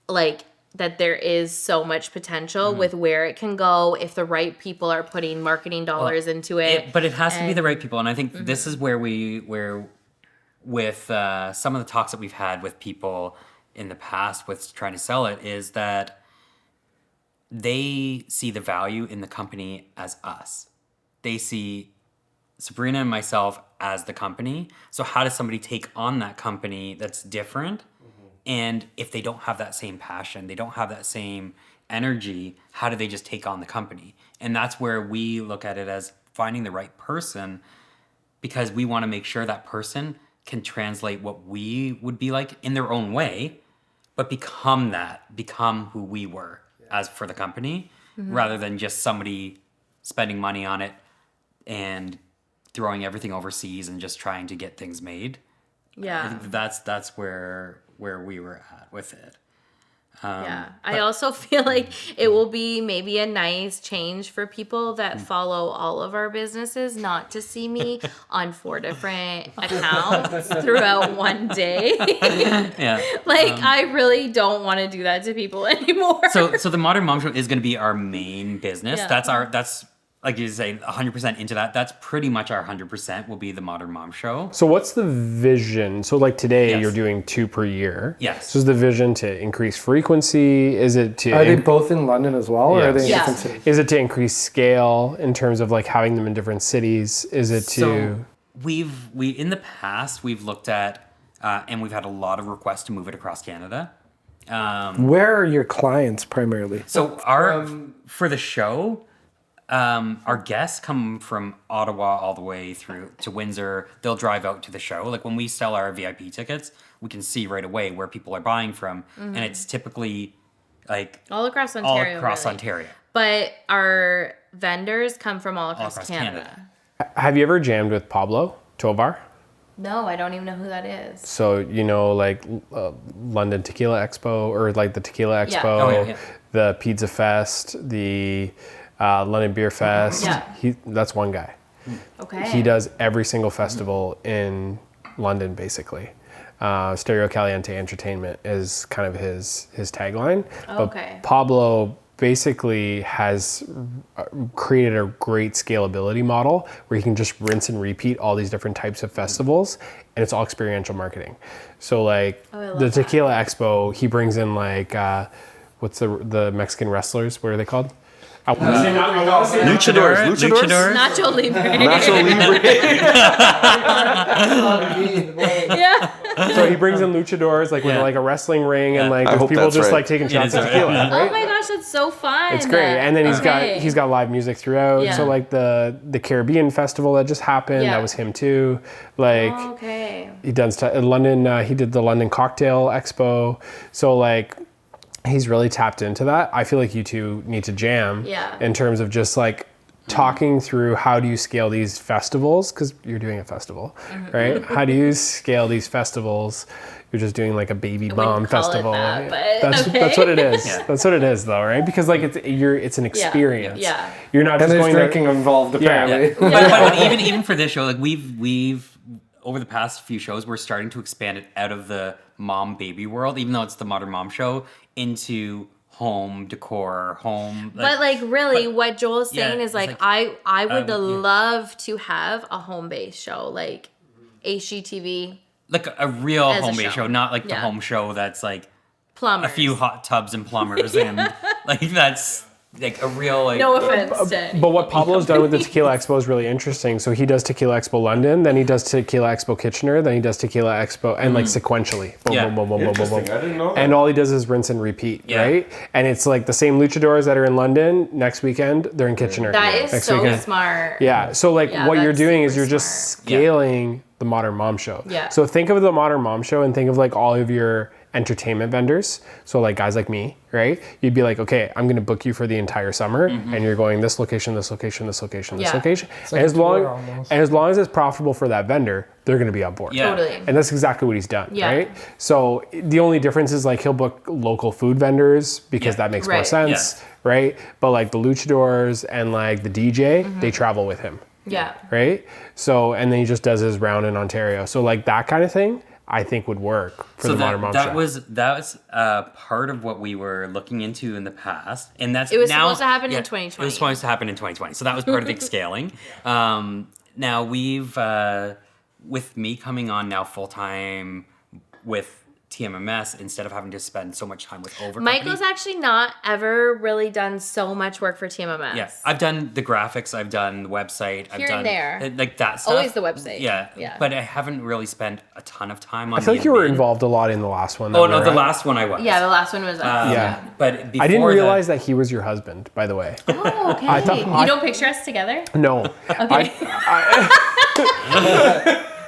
S2: like that there is so much potential with where it can go if the right people are putting marketing dollars into it.
S4: But it has to be the right people. And I think this is where with some of the talks that we've had with people in the past with trying to sell it is that they see the value in the company as us. They see Sabrina and myself as the company. So how does somebody take on that company that's different? And if they don't have that same passion, they don't have that same energy, how do they just take on the company? And that's where we look at it as finding the right person, because we want to make sure that person can translate what we would be like in their own way, but become who we were as for the company, rather than just somebody spending money on it and throwing everything overseas and just trying to get things made.
S2: Yeah.
S4: I think that's where we were at with it.
S2: I also feel like it will be maybe a nice change for people that follow all of our businesses not to see me on 4 different accounts throughout one day.
S4: Yeah.
S2: I really don't want to do that to people anymore.
S4: So the Modern Mom Show is going to be our main business.
S2: Yeah.
S4: That's like you say, 100% into that. That's pretty much our 100% will be the Modern Mom Show.
S3: So what's the vision? So like today
S4: Yes.
S3: you're doing 2 per year.
S4: Yes.
S3: So is the vision to increase frequency? Is it to...
S1: Are they both in London as well, or are they in
S2: Yes.
S1: different cities?
S3: Is it to increase scale in terms of like having them in different cities? Is it to...
S4: So we in the past we've looked at and we've had a lot of requests to move it across Canada.
S1: Where are your clients primarily?
S4: So for the show, our guests come from Ottawa all the way through to Windsor. They'll drive out to the show. Like when we sell our VIP tickets, we can see right away where people are buying from, and it's typically like
S2: all across Ontario. really.
S4: Ontario.
S2: But our vendors come from all across Canada.
S3: Have you ever jammed with Pablo Tovar?
S2: No, I don't even know who that is.
S3: So, you know, like London Tequila Expo, or like the Tequila Expo,
S2: Yeah.
S4: Oh, yeah.
S3: the Pizza Fest, the London Beer Fest.
S2: Yeah.
S3: That's one guy.
S2: Okay.
S3: He does every single festival in London, basically. Stereo Caliente Entertainment is kind of his tagline.
S2: Okay.
S3: But Pablo basically has created a great scalability model where you can just rinse and repeat all these different types of festivals, and it's all experiential marketing. So like the Tequila Expo, he brings in like what's the Mexican wrestlers? What are they called?
S5: Luchadors.
S2: Nacho Libre.
S5: Nacho Libre.
S2: Yeah.
S3: So he brings in luchadors like with like a wrestling ring, and like
S5: I
S3: there's
S5: hope
S3: people
S5: that's
S3: just
S5: right.
S3: like taking shots
S4: is
S3: of
S4: right.
S3: tequila. Right?
S2: Oh my gosh, that's so fun.
S3: It's great, and then he's got live music throughout.
S2: Yeah.
S3: So like the Caribbean festival that just happened,
S2: Yeah.
S3: that was him too. Like
S2: Okay.
S3: he does London. He did the London Cocktail Expo. So like he's really tapped into that. I feel like you two need to jam.
S2: Yeah.
S3: In terms of just like talking through how do you scale these festivals, because you're doing a festival, right? How do you scale these festivals? You're just doing like a baby mom
S2: call it
S3: festival.
S2: that, but
S3: that's
S2: okay.
S3: that's what it is.
S4: Yeah.
S3: That's what it is, though, right? Because like it's an experience.
S2: Yeah.
S3: You're not
S1: And
S3: just
S1: there's
S3: going
S1: drinking
S3: to,
S1: involved, apparently.
S4: But even for this show, like we've over the past few shows, we're starting to expand it out of the mom baby world, even though it's the Modern Mom Show, into home decor,
S2: But like really what Joel's saying is
S4: it's
S2: like, I would love to have a home-based show, like HGTV,
S4: like a real
S2: As a
S4: home-based
S2: show.
S4: show, not like the
S2: Yeah.
S4: home show that's like
S2: Plumbers.
S4: a few hot tubs and plumbers and like that's like a real like
S2: No offense to
S3: But what Pablo's done with the Tequila Expo is really interesting. So he does Tequila Expo London, then he does Tequila Expo Kitchener, then he does Tequila Expo, and like sequentially. Boom,
S4: Yeah.
S3: boom, boom, boom, boom, boom,
S5: Interesting.
S3: boom.
S5: I didn't know that.
S3: And all he does is rinse and repeat,
S4: Yeah.
S3: right? And it's like the same luchadors that are in London next weekend, they're in Kitchener.
S2: That is
S3: next
S2: so
S3: weekend.
S2: smart.
S3: Yeah. So like
S2: Yeah,
S3: what you're
S2: that's
S3: doing is
S2: super
S3: you're just
S2: smart.
S3: scaling the Modern Mom Show.
S2: Yeah.
S3: So think of the Modern Mom Show and think of like all of your entertainment vendors. So like guys like me, right? You'd be like, okay, I'm going to book you for the entire summer, and you're going this location, this location, this location, this
S2: Yeah.
S3: location.
S1: like
S3: And
S1: a
S3: as long
S1: tour almost.
S3: and as long as it's profitable for that vendor, they're going to be on board.
S4: Yeah.
S2: Totally.
S3: And that's exactly what he's done,
S2: Yeah.
S3: right? So the only difference is like he'll book local food vendors because
S4: Yeah.
S3: that makes more
S2: Right.
S3: sense, right? But like the luchadors and like the DJ, they travel with him,
S2: Yeah.
S3: right? So and then he just does his round in Ontario. So like that kind of thing, I think would work for
S4: so
S3: the Modern Mom
S4: that
S3: Show.
S4: was part of what we were looking into in the past, and that's
S2: It was
S4: now,
S2: supposed to happen in
S4: yeah,
S2: 2020.
S4: It was supposed to happen in 2020, so that was part of the scaling. Now we've with me coming on now full time with TMMS instead of having to spend so much time with over.
S2: Michael's actually not ever really done so much work for TMMS.
S4: Yeah, I've done the graphics, I've done the website, I've
S2: Here
S4: done
S2: and there.
S4: like that stuff.
S2: Always the website.
S4: Yeah,
S2: Yeah.
S4: but I haven't really spent a ton of time on.
S3: I feel
S4: the
S3: like you were
S4: admin.
S3: involved a lot in the last one. that
S4: Oh
S3: we
S4: no,
S3: were
S4: the
S3: at.
S4: last one I was.
S2: Yeah, the last one was us.
S3: Yeah.
S4: But before
S3: I didn't
S4: the-
S3: realize that he was your husband, by the way.
S2: Oh, okay.
S3: I thought-
S2: you don't picture us together?
S3: No.
S2: Okay.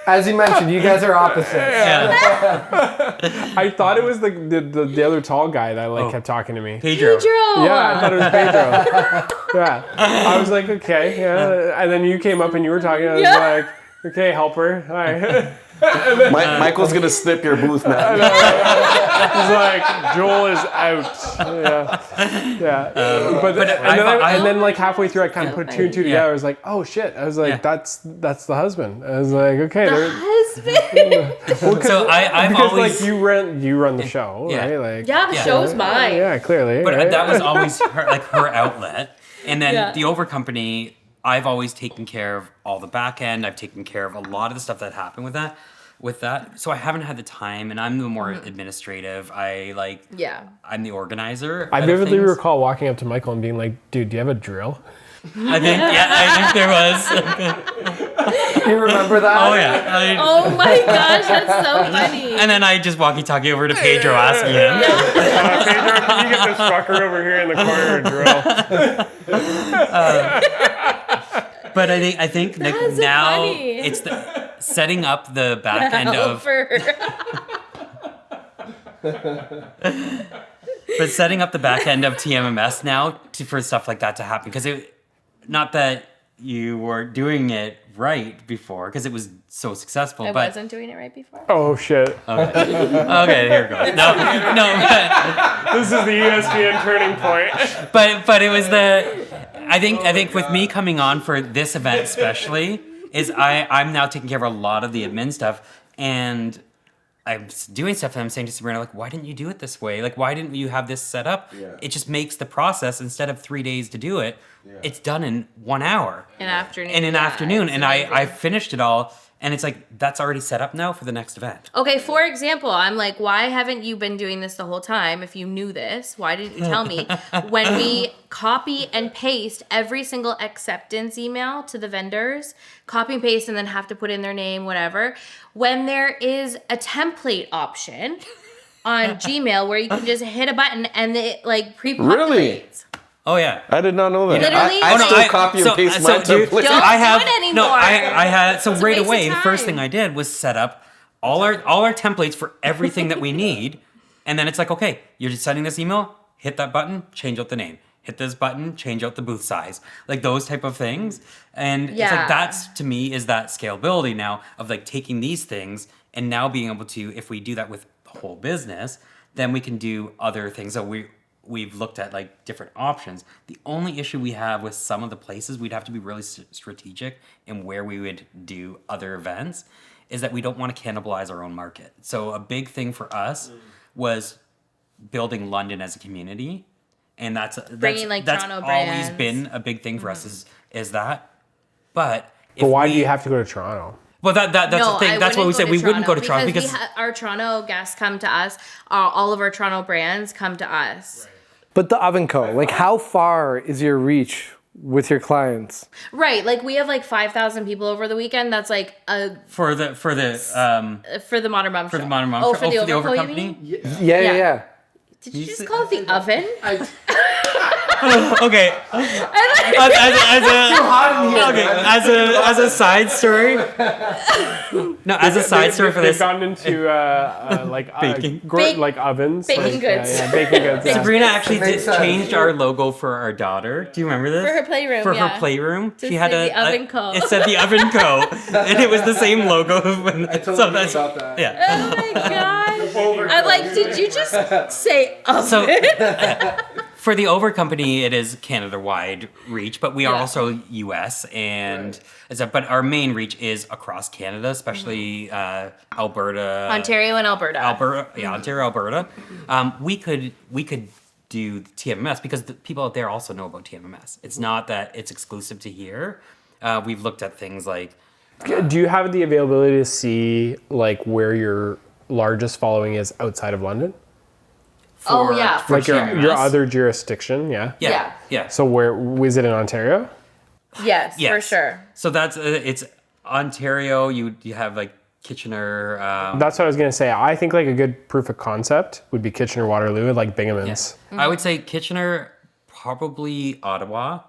S1: As you mentioned, you guys are opposites.
S4: Yeah,
S3: I thought it was the other tall guy that like kept talking to me.
S4: Pedro.
S2: Pedro!
S3: Yeah, I thought it was Pedro. Yeah. I was like, okay, yeah. And then you came up and you were talking, I was
S2: Yeah.
S3: like, okay, helper. Hi.
S5: Michael's gonna snip your booth now.
S3: He's like, Joel is out. Yeah. Yeah. And then like halfway through, I kind of
S2: So
S3: put two and two
S2: funny.
S3: together. I was like, oh shit. I was like,
S4: Yeah.
S3: that's the husband. I was like, okay.
S2: Husband!
S4: So I've
S3: Because
S4: always.
S3: like you run the show,
S4: Yeah.
S3: right? Like,
S2: Yeah, the
S4: Yeah.
S2: show's mine.
S3: yeah, clearly.
S4: But
S3: right?
S4: that was always her outlet. And then
S2: Yeah.
S4: the over company, I've always taken care of all the back end. I've taken care of a lot of the stuff that happened with that. So I haven't had the time, and I'm the more administrative.
S2: Yeah.
S4: I'm the organizer.
S3: I
S4: out of
S3: vividly
S4: things.
S3: recall walking up to Michael and being like, dude, do you have a drill?
S4: I think there was.
S1: You remember that?
S4: Oh yeah.
S2: Oh my gosh, that's so funny.
S4: And then I just walkie-talkie over to Pedro asking him.
S3: Pedro, can you get this fucker over here in the corner and drill?
S4: But I think like
S2: That's so
S4: now
S2: funny.
S4: it's the setting up the back end of but setting up the back end of TMMS now for stuff like that to happen, because not that you were doing it right before because it was so successful,
S2: I
S4: but
S2: wasn't doing it right before.
S3: Oh shit.
S4: okay, here we go. No,
S3: This is the ESPN turning point.
S4: but it was I think with me coming on for this event especially is I'm now taking care of a lot of the admin stuff, and I'm doing stuff and I'm saying to Sabrina, like, why didn't you do it this way? Like, why didn't you have this set up?
S5: Yeah.
S4: It just makes the process, instead of 3 days to do it, it's done in 1 hour.
S2: An afternoon.
S4: In an
S2: yeah,
S4: afternoon.
S2: it's
S4: And
S2: amazing.
S4: I finished it all, and it's like, that's already set up now for the next event.
S2: Okay, for example, I'm like, why haven't you been doing this the whole time? If you knew this, why didn't you tell me? When we copy and paste every single acceptance email to the vendors, copy and paste and then have to put in their name, whatever. When there is a template option on Gmail where you can just hit a button and it like pre-populates.
S5: Really?
S4: Oh, yeah.
S5: I did not know that.
S2: Literally?
S5: I
S2: Oh, no,
S5: still
S4: I-
S5: copy and
S4: so-
S5: paste
S4: so
S5: my
S4: do-
S5: template.
S2: Don't
S4: I
S2: do
S4: have
S2: it anymore.
S4: no. I had so
S2: It's a
S4: right
S2: waste of
S4: away. The first
S2: time.
S4: thing I did was set up all our templates for everything that we need, and then it's like, okay, you're just sending this email. Hit that button, change out the name. Hit this button, change out the booth size, like those type of things. And it's
S2: Yeah.
S4: like that's to me is that scalability now of like taking these things and now being able to, if we do that with the whole business, then we can do other things. So we've looked at like different options. The only issue we have with some of the places, we'd have to be really strategic in where we would do other events, is that we don't want to cannibalize our own market. So a big thing for us was building London as a community, and that's
S2: Bringing, like,
S4: that's
S2: Toronto
S4: always
S2: brands.
S4: been a big thing for us is that. But if
S3: But why
S4: we,
S3: do you have to go to Toronto?
S4: Well, that's the thing. That's what we said. We wouldn't go to Toronto because
S2: our Toronto guests come to us. All of our Toronto brands come to us. Right.
S1: But the Oven Co., like how far is your reach with your clients?
S2: Right, like we have like 5,000 people over the weekend. That's like a
S4: for the
S2: Modern Mom Show.
S4: For the Modern Mom Show.
S2: For the
S4: Over
S2: Overco,
S4: company.
S1: Yeah.
S2: Did you just call it the oven?
S4: Okay. As a side story. No, as a side story for this.
S3: They've gotten into
S4: baking,
S3: like ovens,
S2: baking goods.
S3: Yeah, baking goods. Yeah.
S4: Sabrina actually changed our logo for our daughter. Do you remember this?
S2: For her playroom.
S4: For her playroom,
S2: she had the Oven Co.
S4: It said the Oven Co. And it was the same logo.
S1: I told you about that.
S4: Yeah.
S2: Oh my god. I'm like, did you just say oven?
S4: So, for the Over Company, it is Canada-wide reach, but we are also U.S. and but our main reach is across Canada, especially Alberta,
S2: Ontario, and Alberta.
S4: Ontario, Alberta. We could do TMMS because the people out there also know about TMMS. It's not that it's exclusive to here. We've looked at things like.
S3: Do you have the availability to see like where your largest following is outside of London?
S2: For
S3: like your other jurisdiction,
S2: Yeah.
S3: So where is it in Ontario?
S2: Yes, for sure.
S4: So that's it's Ontario. You have like Kitchener.
S3: That's what I was gonna say. I think like a good proof of concept would be Kitchener, Waterloo, like Binghamton's.
S2: Mm-hmm.
S4: I would say Kitchener, probably Ottawa.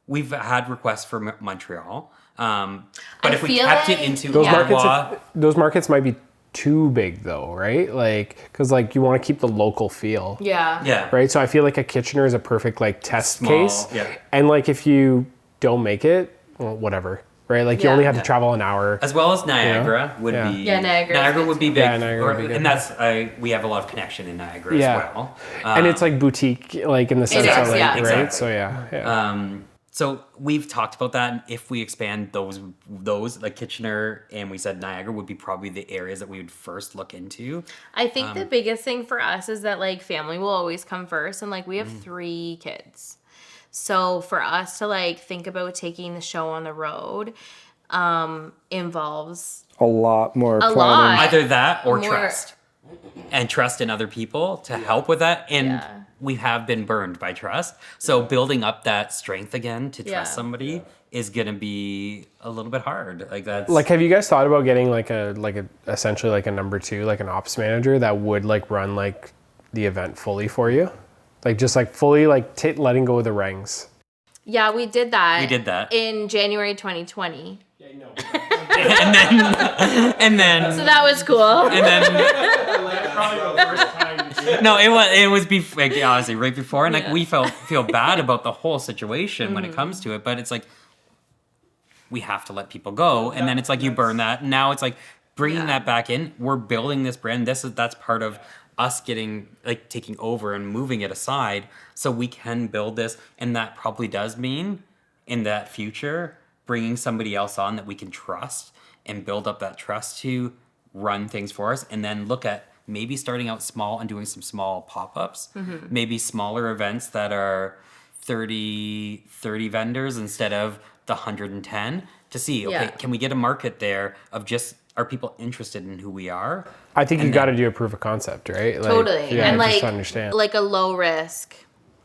S4: We've had requests for Montreal, but if we kept it into
S3: those markets might be too big though, right? Like, because like you want to keep the local feel.
S2: Yeah.
S3: Right. So I feel like a Kitchener is a perfect like test case.
S4: Yeah.
S3: And like if you don't make it, well, whatever. Right. Like you only have to travel an hour.
S4: As well as Niagara would be.
S2: Yeah,
S4: Niagara would be big.
S3: Yeah, Niagara would be good.
S4: And that's we have a lot of connection in Niagara as well.
S3: And it's like boutique, like in the sense of like, right?
S4: Exactly.
S3: So yeah.
S4: So we've talked about that, and if we expand those like Kitchener and we said Niagara would be probably the areas that we would first look into.
S2: I think the biggest thing for us is that like family will always come first, and like we have 3 kids. So for us to like think about taking the show on the road involves
S1: a lot more planning.
S4: Either that or trust. And trust in other people to help with that. And we have been burned by trust. So building up that strength again to trust somebody is gonna be a little bit hard. Like that's
S3: like, have you guys thought about getting like a essentially like a number 2, like an ops manager that would like run like the event fully for you? Like just like fully like letting go of the reins.
S2: Yeah, we did that.
S4: We did that
S2: in January 2020.
S3: Yeah, no.
S4: and then
S2: so that was cool.
S4: And then
S3: probably the first time.
S4: No, it was before, like, honestly right before, and like we feel bad about the whole situation when it comes to it, but it's like we have to let people go, and then it's like you burn that. And now it's like bringing that back in. We're building this brand. That's part of us getting like taking over and moving it aside so we can build this, and that probably does mean in that future bringing somebody else on that we can trust and build up that trust to run things for us, and then look at maybe starting out small and doing some small pop-ups, maybe smaller events that are 30 vendors instead of the 110 to see, okay, can we get a market there of just, are people interested in who we are?
S3: I think you got to do a proof of concept, right? Like,
S2: totally.
S3: Yeah,
S2: and like,
S3: just to understand.
S2: Like a low risk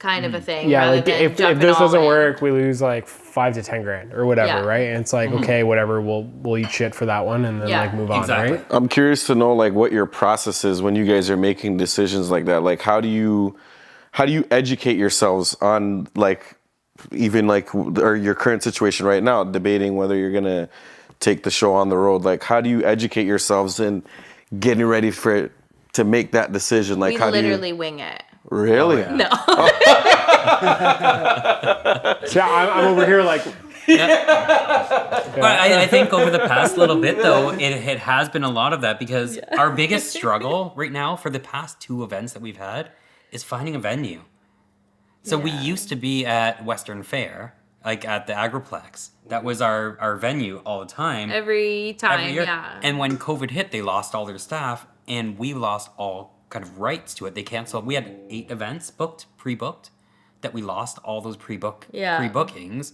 S2: kind of a thing.
S3: Yeah,
S2: rather
S3: like
S2: than
S3: if this doesn't work, we lose like 5 to 10 grand or whatever, right? And it's like, okay, whatever, we'll eat shit for that one and then like move on, right?
S5: I'm curious to know like what your process is when you guys are making decisions like that. Like how do you educate yourselves on like even like or your current situation right now, debating whether you're gonna take the show on the road? Like how do you educate yourselves in getting ready for it to make that decision? Like
S2: we
S5: how
S2: literally wing it.
S5: Really?
S4: Oh, yeah.
S2: No.
S3: So I'm over here like.
S4: But I think over the past little bit though, it has been a lot of that because our biggest struggle right now for the past 2 events that we've had is finding a venue. So we used to be at Western Fair, like at the Agroplex. That was our venue all the time.
S2: Every time,
S4: every year.
S2: yeah.
S4: And when COVID hit, they lost all their staff, and we lost all kind of rights to it. They canceled. We had 8 events pre-booked, that we lost all those pre-bookings.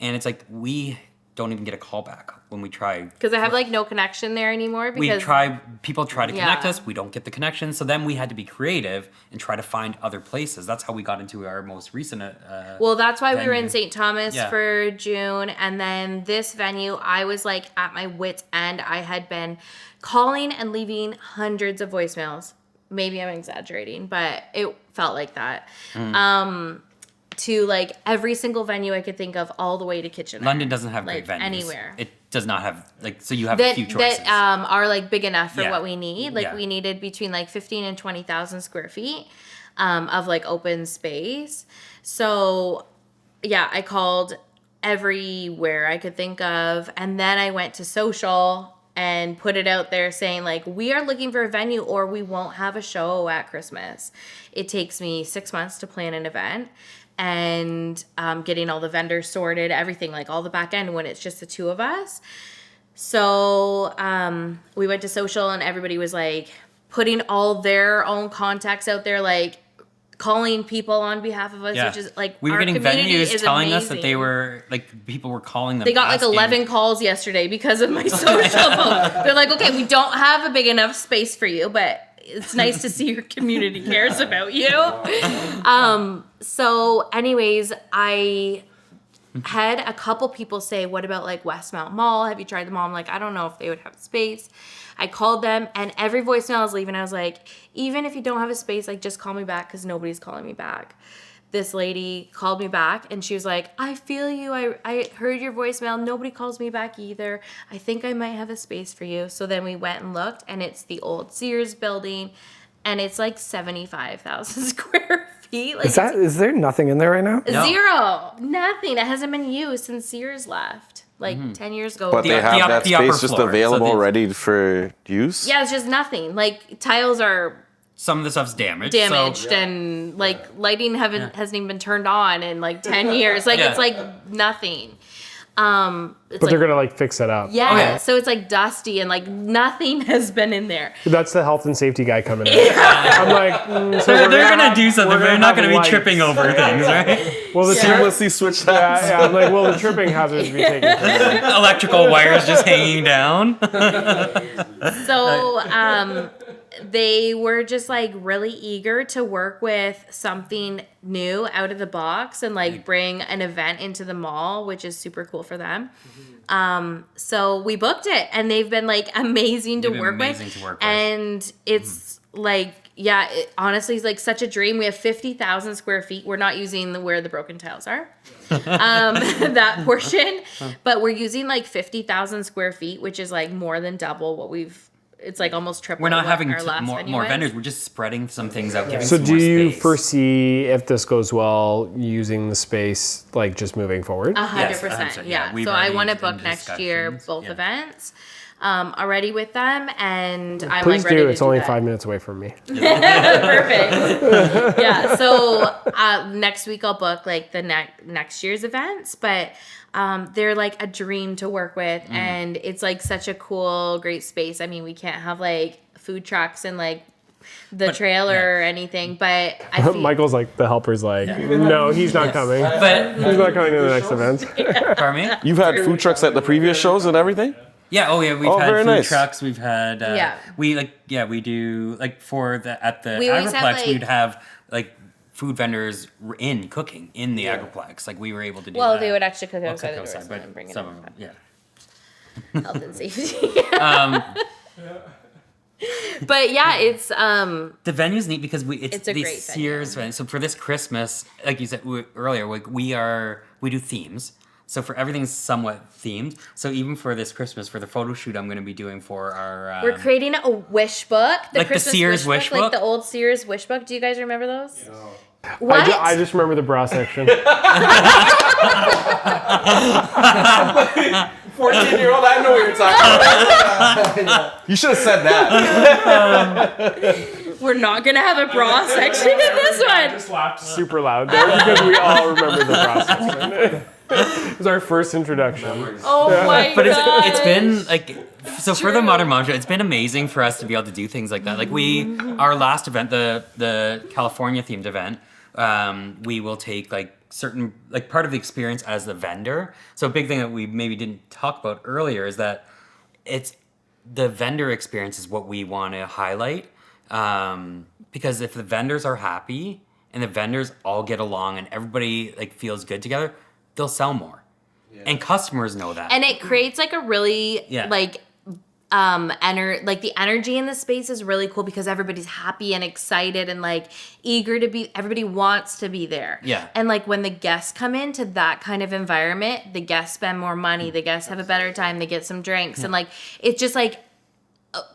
S4: And it's like, we don't even get a call back when we try.
S2: Because I have like no connection there anymore. Because
S4: People try to connect
S2: Yeah.
S4: us, we don't get the connection. So then we had to be creative and try to find other places. That's how we got into our most recent.
S2: Well, that's why we were in
S4: venue.
S2: St. Thomas
S4: Yeah.
S2: for June. And then this venue, I was like at my wit's end. I had been calling and leaving hundreds of voicemails. Maybe I'm exaggerating, but it felt like that. To like every single venue I could think of, all the way to Kitchener.
S4: London doesn't have
S2: like
S4: great venues.
S2: Anywhere.
S4: It does not have so you have a few choices.
S2: That are like big enough for
S4: Yeah.
S2: what we need. Like
S4: Yeah.
S2: we needed between like 15 and 20,000 square feet of like open space. So yeah, I called everywhere I could think of, and then I went to social and put it out there saying like, we are looking for a venue or we won't have a show at Christmas. It takes me 6 months to plan an event. And getting all the vendors sorted, everything, like all the back end when it's just the two of us. So we went to social and everybody was like putting all their own contacts out there, like calling people on behalf of us,
S4: Yeah.
S2: which is like
S4: we were
S2: our
S4: getting
S2: community
S4: venues
S2: is
S4: telling us that
S2: amazing.
S4: they were like people were calling them.
S2: They got like
S4: asking-
S2: 11 calls yesterday because of my social post. They're like, okay, we don't have a big enough space for you, but it's nice to see your community cares about you. So anyways, I had a couple people say, what about like Westmount Mall? Have you tried the mall? I'm like, I don't know if they would have space. I called them and every voicemail I was leaving, I was like, even if you don't have a space, like just call me back because nobody's calling me back. This lady called me back and she was like, I feel you. I heard your voicemail. Nobody calls me back either. I think I might have a space for you. So then we went and looked and it's the old Sears building and it's like 75,000 square feet. Like
S1: Is there nothing in there right now?
S4: No.
S2: zero. Nothing. It hasn't been used since Sears left. Like 10 years ago.
S5: But
S4: The-
S5: they
S4: the
S5: have
S4: up-
S5: that
S4: the upper
S5: space just
S4: floor, so
S5: available,
S4: they-
S5: ready for use.
S2: Yeah, it's just nothing. Like tiles are
S4: Some of the stuff's damaged.
S2: damaged
S4: So,
S2: and like lighting hasn't even been turned on in like 10 years. Like
S4: Yeah.
S2: it's like nothing. It's
S3: But
S2: like,
S3: they're gonna like fix it up.
S2: yeah,
S4: Okay.
S2: so it's like dusty and like nothing has been in there.
S3: That's the health and safety guy coming in. I'm like, so
S4: they're
S3: we're
S4: gonna
S3: have-
S4: do something,
S3: we're
S4: but they're not
S3: have
S4: gonna be
S3: lights.
S4: tripping over things, right?
S3: Well, the
S5: Seamlessly switch that.
S3: yeah, I'm like, well, the tripping hazards be taken care of.
S4: Electrical wires just hanging down.
S2: So they were just like really eager to work with something new out of the box and like bring an event into the mall, which is super cool for them. So we booked it and they've been like amazing to
S4: They've been
S2: work
S4: amazing
S2: with.
S4: to work with.
S2: And it's like, yeah, it honestly is like such a dream. We have 50,000 square feet. We're not using where the broken tiles are, that portion, but we're using like 50,000 square feet, which is like more than double what it's like almost triple.
S4: We're not
S2: what
S4: having
S2: our last venue
S4: more
S2: was.
S4: vendors. We're just spreading some things out, giving
S3: So
S4: some
S3: do
S4: more
S3: you
S4: space.
S3: foresee, if this goes well, using the space like just moving forward?
S2: 100%.
S4: 100%,
S2: Yeah.
S4: we've
S2: So I
S4: already
S2: want to
S4: in
S2: book next year
S4: discussions.
S2: both
S4: Yeah.
S2: events already with them, and I'm
S3: Please
S2: like ready
S3: do.
S2: to
S3: It's only
S2: that.
S3: 5 minutes away from me.
S2: Perfect. Yeah. So next week I'll book like the next year's events, but they're like a dream to work with, and it's like such a cool, great space. I mean, we can't have like food trucks and like the trailer or anything, but I feel,
S3: Michael's like, the helper's like, no, he's not coming.
S4: But
S3: He's not coming to the next event.
S4: pardon me?
S5: You've had food trucks at the previous shows and everything?
S4: Yeah. Oh yeah. We've
S5: Oh,
S4: had
S5: very
S4: food
S5: nice.
S4: trucks. We've had.
S2: Yeah.
S4: We do like for the at the
S2: We always have,
S4: Agriplex.
S2: like-
S4: We'd have like food vendors in cooking in the Agriplex. Like we were able to do.
S2: well,
S4: that.
S2: they would actually cook
S4: Well,
S2: outside
S4: cook
S2: the doors
S4: outside,
S2: and bring
S4: but
S2: it
S4: some
S2: in.
S4: of them, yeah.
S2: Health and safety. But yeah, it's
S4: The venue's neat because it's
S2: a
S4: the
S2: great
S4: Sears venue. So for this Christmas, like you said earlier, like we do themes. So for everything's somewhat themed. So even for this Christmas, for the photo shoot, I'm going to be doing for our.
S2: we're creating a wish book,
S4: Like the
S2: Christmas
S4: Sears wish
S2: like
S4: book?
S2: the old Sears wish book. Do you guys remember those? No. What?
S3: I just remember the bra section.
S5: 14-year-old, I know what you're talking about. You should have said that.
S2: We're not gonna have a bra section in this one.
S3: Just laughed super loud there because we all remember the bra section. It was our first introduction.
S2: Oh my
S4: But
S2: god!
S4: it's been like so for the Modern Mom Show, it's been amazing for us to be able to do things like that. Like our last event, the California themed event, we will take like certain, like part of the experience as the vendor. So a big thing that we maybe didn't talk about earlier is that it's the vendor experience is what we want to highlight. Because if the vendors are happy and the vendors all get along and everybody like feels good together, they'll sell more. Yeah. And customers know that.
S2: And it creates like a really like the energy in the space is really cool because everybody's happy and excited and like eager to be, everybody wants to be there.
S4: Yeah.
S2: And like when the guests come into that kind of environment, the guests spend more money, the guests have a better time, they get some drinks, and like it's just like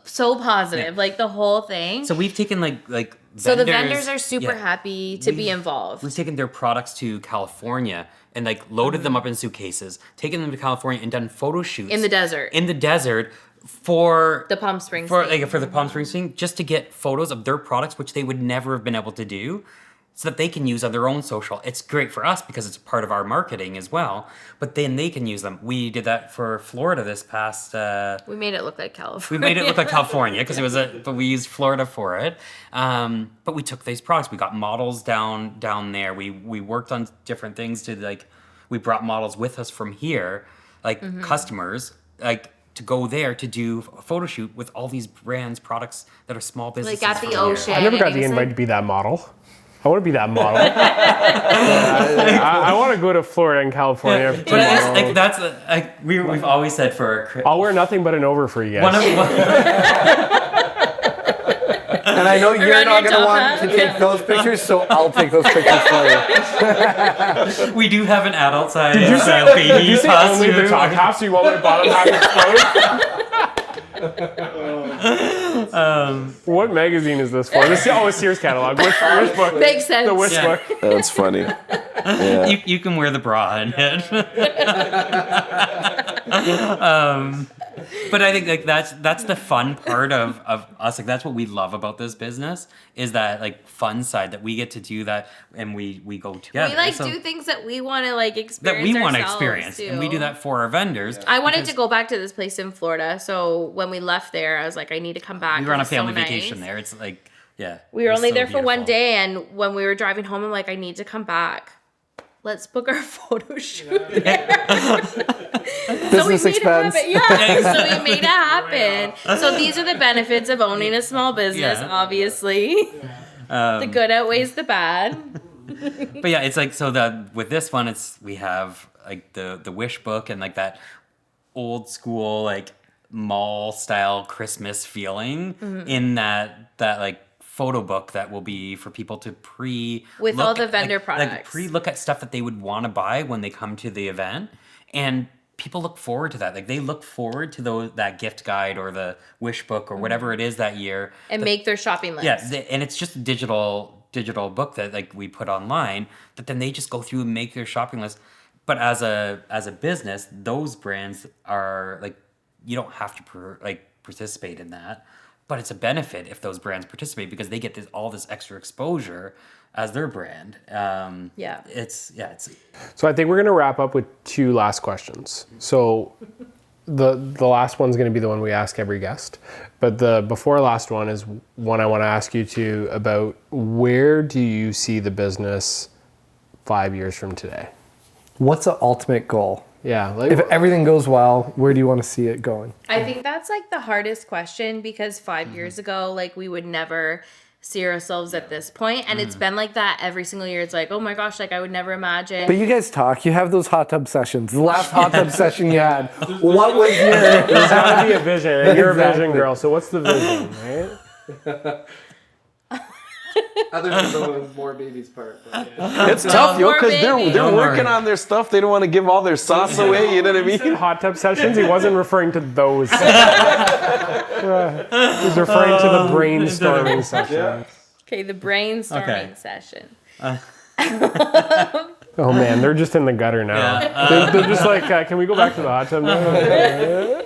S2: so positive, like the whole thing.
S4: So we've taken like
S2: so the vendors are super happy to be involved.
S4: We've taken their products to California and like loaded them up in suitcases, taken them to California and done photo shoots
S2: in the desert
S4: for
S2: the Palm Springs
S4: for the Palm Springs thing, just to get photos of their products, which they would never have been able to do, so that they can use on their own social. It's great for us because it's part of our marketing as well, but then they can use them. We did that for Florida this past...
S2: we made it look like California.
S4: We made it look like California because but we used Florida for it. But we took these products. We got models down there. We worked on different things to like... We brought models with us from here, like customers, like to go there to do a photo shoot with all these brands, products that are small businesses.
S2: Like at the ocean.
S3: I never got the invite to be that model. I want to be that model. I want to go to Florida and California.
S4: But it's, like that's we've always said for.
S3: I'll wear nothing but an over for you guys.
S1: And I know you're not going to want to take those pictures, so I'll take those pictures for you.
S4: We do have an adult size.
S3: Did you say only the top half, so you want my bottom half exposed? What magazine is this for? This is Sears catalog. Which book?
S2: Makes sense.
S3: The Wish book.
S5: That's funny. Yeah.
S4: You can wear the bra in it. But I think like that's the fun part of us. Like that's what we love about this business is that like fun side that we get to do that and we go together.
S2: We like do things that we want to like experience.
S4: That we want to experience,
S2: too.
S4: And we do that for our vendors.
S2: I wanted to go back to this place in Florida, so when we left there, I was like, I need to come back.
S4: We were on a family vacation there. It's like
S2: we were only there for one day, and when we were driving home, I'm like, I need to come back. Let's book our photo shoot there.
S1: Business expense.
S2: So we made it happen. So these are the benefits of owning a small business, obviously. The good outweighs the bad.
S4: But yeah, it's like, so with this one, we have like the Wish book and like that old school, like mall style Christmas feeling in that like photo book that will be for people to
S2: with all the vendor products.
S4: Like pre-look at stuff that they would want to buy when they come to the event. And people look forward to that. Like they look forward to that gift guide or the Wish book or whatever it is that year.
S2: And make their shopping list.
S4: Yeah, and it's just a digital book that like we put online that then they just go through and make their shopping list. But as a business, those brands are like, you don't have to participate in that. But it's a benefit if those brands participate because they get all this extra exposure as their brand. It's.
S3: So I think we're going to wrap up with two last questions. So the last one's going to be the one we ask every guest. But the before last one is one I want to ask you about where do you see the business 5 years from today?
S1: What's the ultimate goal?
S3: Yeah.
S1: If everything goes well, where do you want to see it going?
S2: I think that's like the hardest question because 5 years ago, like we would never see ourselves at this point. And it's been like that every single year. It's like, oh my gosh, like I would never imagine.
S1: But you guys talk, you have those hot tub sessions. The last hot tub session you had, what was your...
S3: There's got to be a vision. And you're a vision girl. So what's the vision, right?
S1: Other than the more babies part. But
S5: It's tough, yo, because they're
S4: Don't
S5: working
S4: worry.
S5: on their stuff. They don't want to give all their sauce away. You know what I mean?
S3: Hot tub sessions? He wasn't referring to those. He's referring to the brainstorming session.
S2: Okay, the brainstorming session.
S3: Oh man, they're just in the gutter now. They're just like, can we go back to the hot tub now?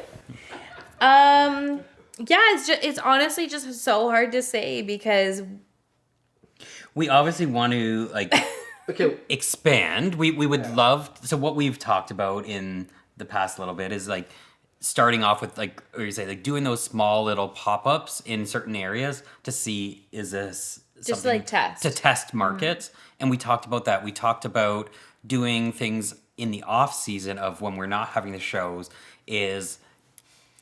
S2: It's honestly just so hard to say because
S4: We obviously want to like expand. We would love. So what we've talked about in the past little bit is like starting off with like, or you say like doing those small little pop-ups in certain areas to see, is this
S2: Just
S4: something
S2: like test.
S4: to test markets? And we talked about that. We talked about doing things in the off season of when we're not having the shows, is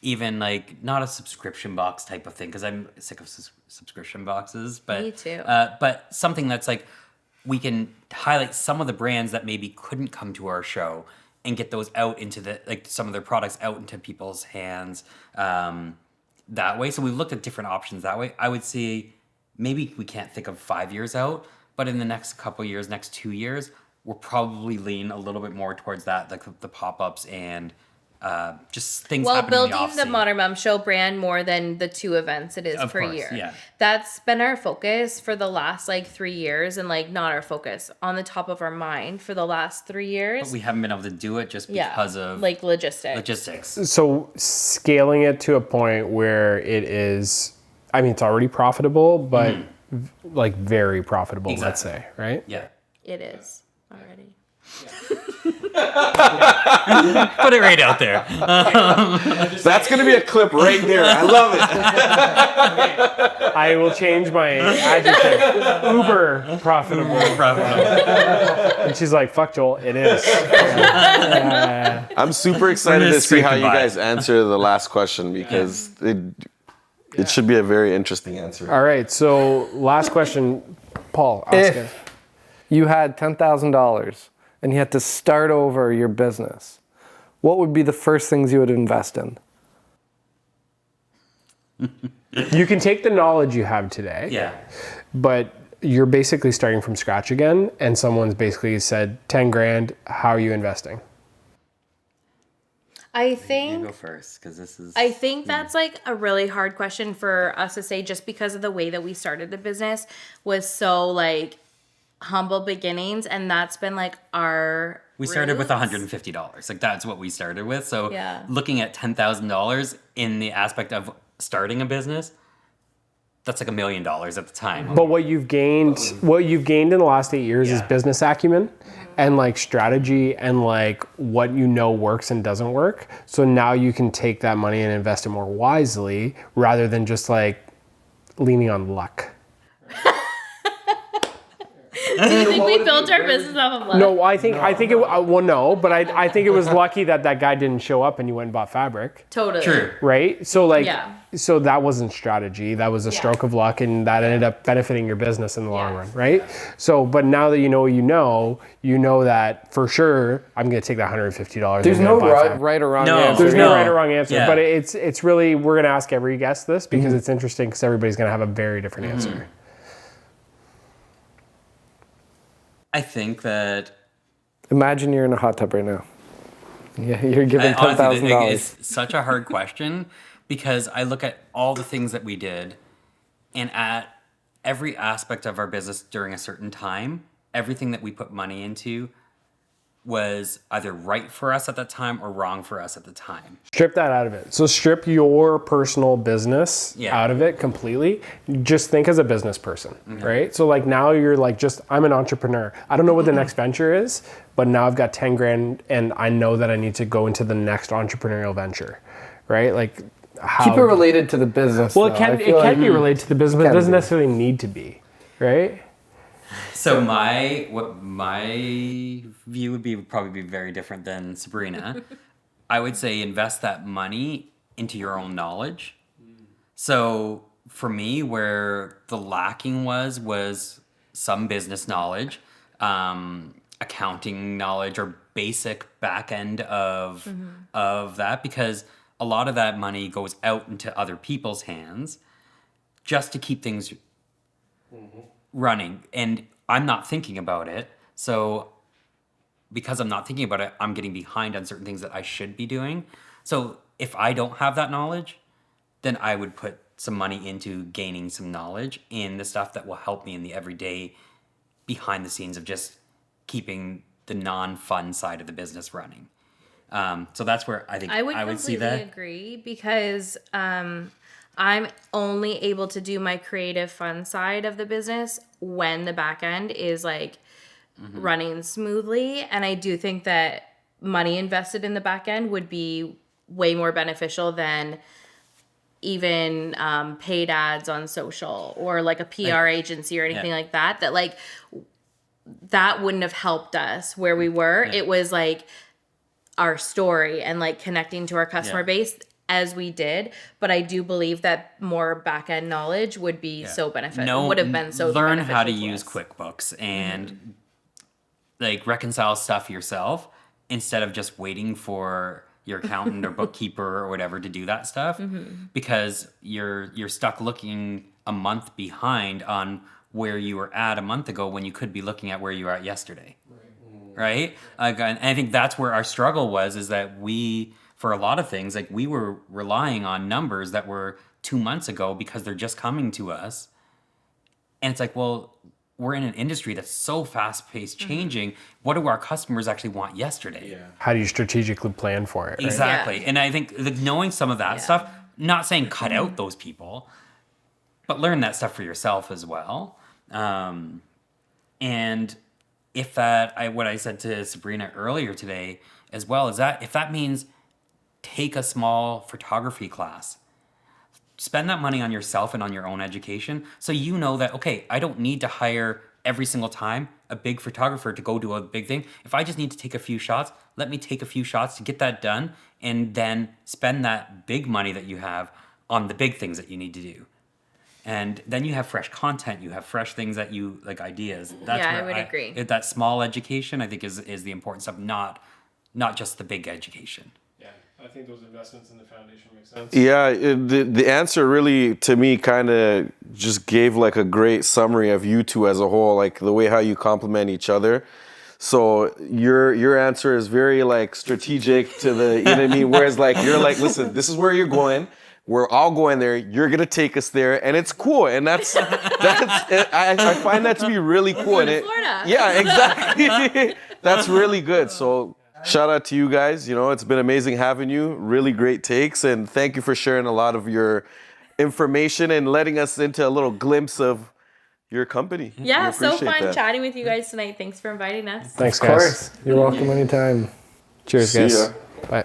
S4: even like not a subscription box type of thing, because I'm sick of subscription boxes, but
S2: Me too.
S4: But something that's like, we can highlight some of the brands that maybe couldn't come to our show and get those out into the, like some of their products out into people's hands that way. So we looked at different options that way. I would say maybe we can't think of 5 years out, but in the next couple of years, next 2 years, we'll probably lean a little bit more towards that, like the pop-ups and just things
S2: Well,
S4: happening in
S2: building the
S4: off-season.
S2: Modern Mom Show brand more than the 2 events it is
S4: Of
S2: per
S4: course,
S2: year.
S4: yeah.
S2: That's been our focus for the last like 3 years, and like not our focus, on the top of our mind for the last 3 years.
S4: But we haven't been able to do it just because of
S2: like logistics.
S4: logistics.
S3: So scaling it to a point where it is, I mean, it's already profitable, but like very profitable, let's
S4: Exactly.
S3: say, right?
S4: Yeah.
S2: It is already.
S4: Put it right out there.
S5: That's gonna be a clip right there. I love it.
S3: I will change my adjective. Uber profitable. And she's like, fuck Joel, it is.
S5: I'm super excited
S4: We're
S5: to
S4: just
S5: see how you
S4: scraping by.
S5: guys answer the last question, because it should be a very interesting answer.
S3: All right, so last question, Paul, ask it.
S1: If you had $10,000 and you had to start over your business, what would be the first things you would invest in?
S3: You can take the knowledge you have today,
S4: Yeah.
S3: but you're basically starting from scratch again, and someone's basically said 10 grand, how are you investing?
S2: I
S4: You
S2: think
S4: go first, because this is.
S2: I think that's like a really hard question for us to say, just because of the way that we started the business was so like humble beginnings, and that's been like our
S4: We started with
S2: roots.
S4: $150. Like that's what we started with. So
S2: Yeah.
S4: looking at $10,000 in the aspect of starting a business, that's like $1 million at the time.
S3: But what you've gained in the last 8 years is
S4: Yeah.
S3: business acumen and like strategy and like what you know works and doesn't work. So now you can take that money and invest it more wisely rather than just like leaning on luck.
S2: Do you think we built our business off of luck?
S3: No, I think it. Well, no, but I think it was lucky that guy didn't show up and you went and bought fabric,
S2: Totally.
S4: True.
S3: right? So like,
S2: Yeah.
S3: so that wasn't strategy. That was a stroke of luck, and that ended up benefiting your business in the long
S2: Yeah.
S3: run, right? So, but now that you know that for sure, I'm gonna take that $150.
S1: There's no right or wrong
S4: No.
S1: answer.
S3: There's no
S4: No.
S3: right or wrong answer,
S4: Yeah.
S3: but it's really, we're gonna ask every guest this because it's interesting because everybody's gonna have a very different answer.
S4: I think that
S1: Imagine you're in a hot tub right now. Yeah, you're given
S4: honestly,
S1: $10,000.
S4: it's such a hard question, because I look at all the things that we did, and at every aspect of our business during a certain time, everything that we put money into was either right for us at that time or wrong for us at the time.
S3: Strip that out of it. So strip your personal business
S4: Yeah.
S3: out of it completely. Just think as a business person, right? So like now you're like, I'm an entrepreneur. I don't know what the next venture is, but now I've got 10 grand and I know that I need to go into the next entrepreneurial venture, right? Like how...
S1: Keep it related to the business.
S3: Well,
S1: though.
S3: it can
S1: I feel like-
S3: be related to the business, but it
S1: Can
S3: doesn't
S1: be.
S3: necessarily need to be, right?
S4: So my view would probably be very different than Sabrina. I would say invest that money into your own knowledge. So for me, where the lacking was some business knowledge, accounting knowledge, or basic back end of that, because a lot of that money goes out into other people's hands just to keep things running, and I'm not thinking about it. So because I'm not thinking about it, I'm getting behind on certain things that I should be doing. So if I don't have that knowledge, then I would put some money into gaining some knowledge in the stuff that will help me in the everyday behind the scenes of just keeping the non-fun side of the business running. So that's where I think
S2: I would
S4: see
S2: completely
S4: that.
S2: agree, because I'm only able to do my creative fun side of the business when the back end is like running smoothly. And I do think that money invested in the back end would be way more beneficial than even paid ads on social or like a PR agency or anything like that. That like that wouldn't have helped us where we were. It was like our story and like connecting to our customer base as we did. But I do believe that more back end knowledge would be so beneficial. Would have been so
S4: learn
S2: beneficial
S4: how to
S2: to
S4: use
S2: us.
S4: QuickBooks and like reconcile stuff yourself instead of just waiting for your accountant or bookkeeper or whatever to do that stuff, because you're stuck looking a month behind on where you were at a month ago when you could be looking at where you were at yesterday. Right? And I think that's where our struggle was, is that we, for a lot of things, like we were relying on numbers that were 2 months ago because they're just coming to us. And it's like, well, we're in an industry that's so fast-paced changing. What do our customers actually want yesterday?
S3: How do you strategically plan for it? Right?
S4: Exactly. And I think knowing some of that stuff, not saying cut out those people, but learn that stuff for yourself as well. And if that, what I said to Sabrina earlier today as well, is that if that means take a small photography class, spend that money on yourself and on your own education, so you know that, okay, I don't need to hire every single time a big photographer to go do a big thing. If I just need to take a few shots, let me take a few shots to get that done, and then spend that big money that you have on the big things that you need to do. And then you have fresh content, you have fresh things that you, like ideas. That's
S2: Yeah,
S4: where
S2: I would agree.
S4: That small education, I think, is the important stuff, not just the big education.
S3: Yeah, I think those investments in the foundation make sense.
S5: Yeah, the answer really to me kind of just gave like a great summary of you two as a whole, like the way how you complement each other. So your answer is very like strategic to the, you know what I mean? Whereas like you're like, listen, this is where you're going. We're all going there. You're gonna take us there, and it's cool. And that's I find that to be really cool. And
S2: Florida.
S5: yeah, exactly. That's really good. So shout out to you guys. You know, it's been amazing having you. Really great takes, and thank you for sharing a lot of your information and letting us into a little glimpse of your company.
S2: Yeah,
S5: We
S2: so
S5: appreciate
S2: fun
S5: that.
S2: chatting with you guys tonight. Thanks for inviting us.
S3: Thanks,
S1: Of
S3: guys.
S1: course. You're welcome anytime.
S3: Cheers,
S5: See
S3: guys.
S5: ya.
S3: Bye.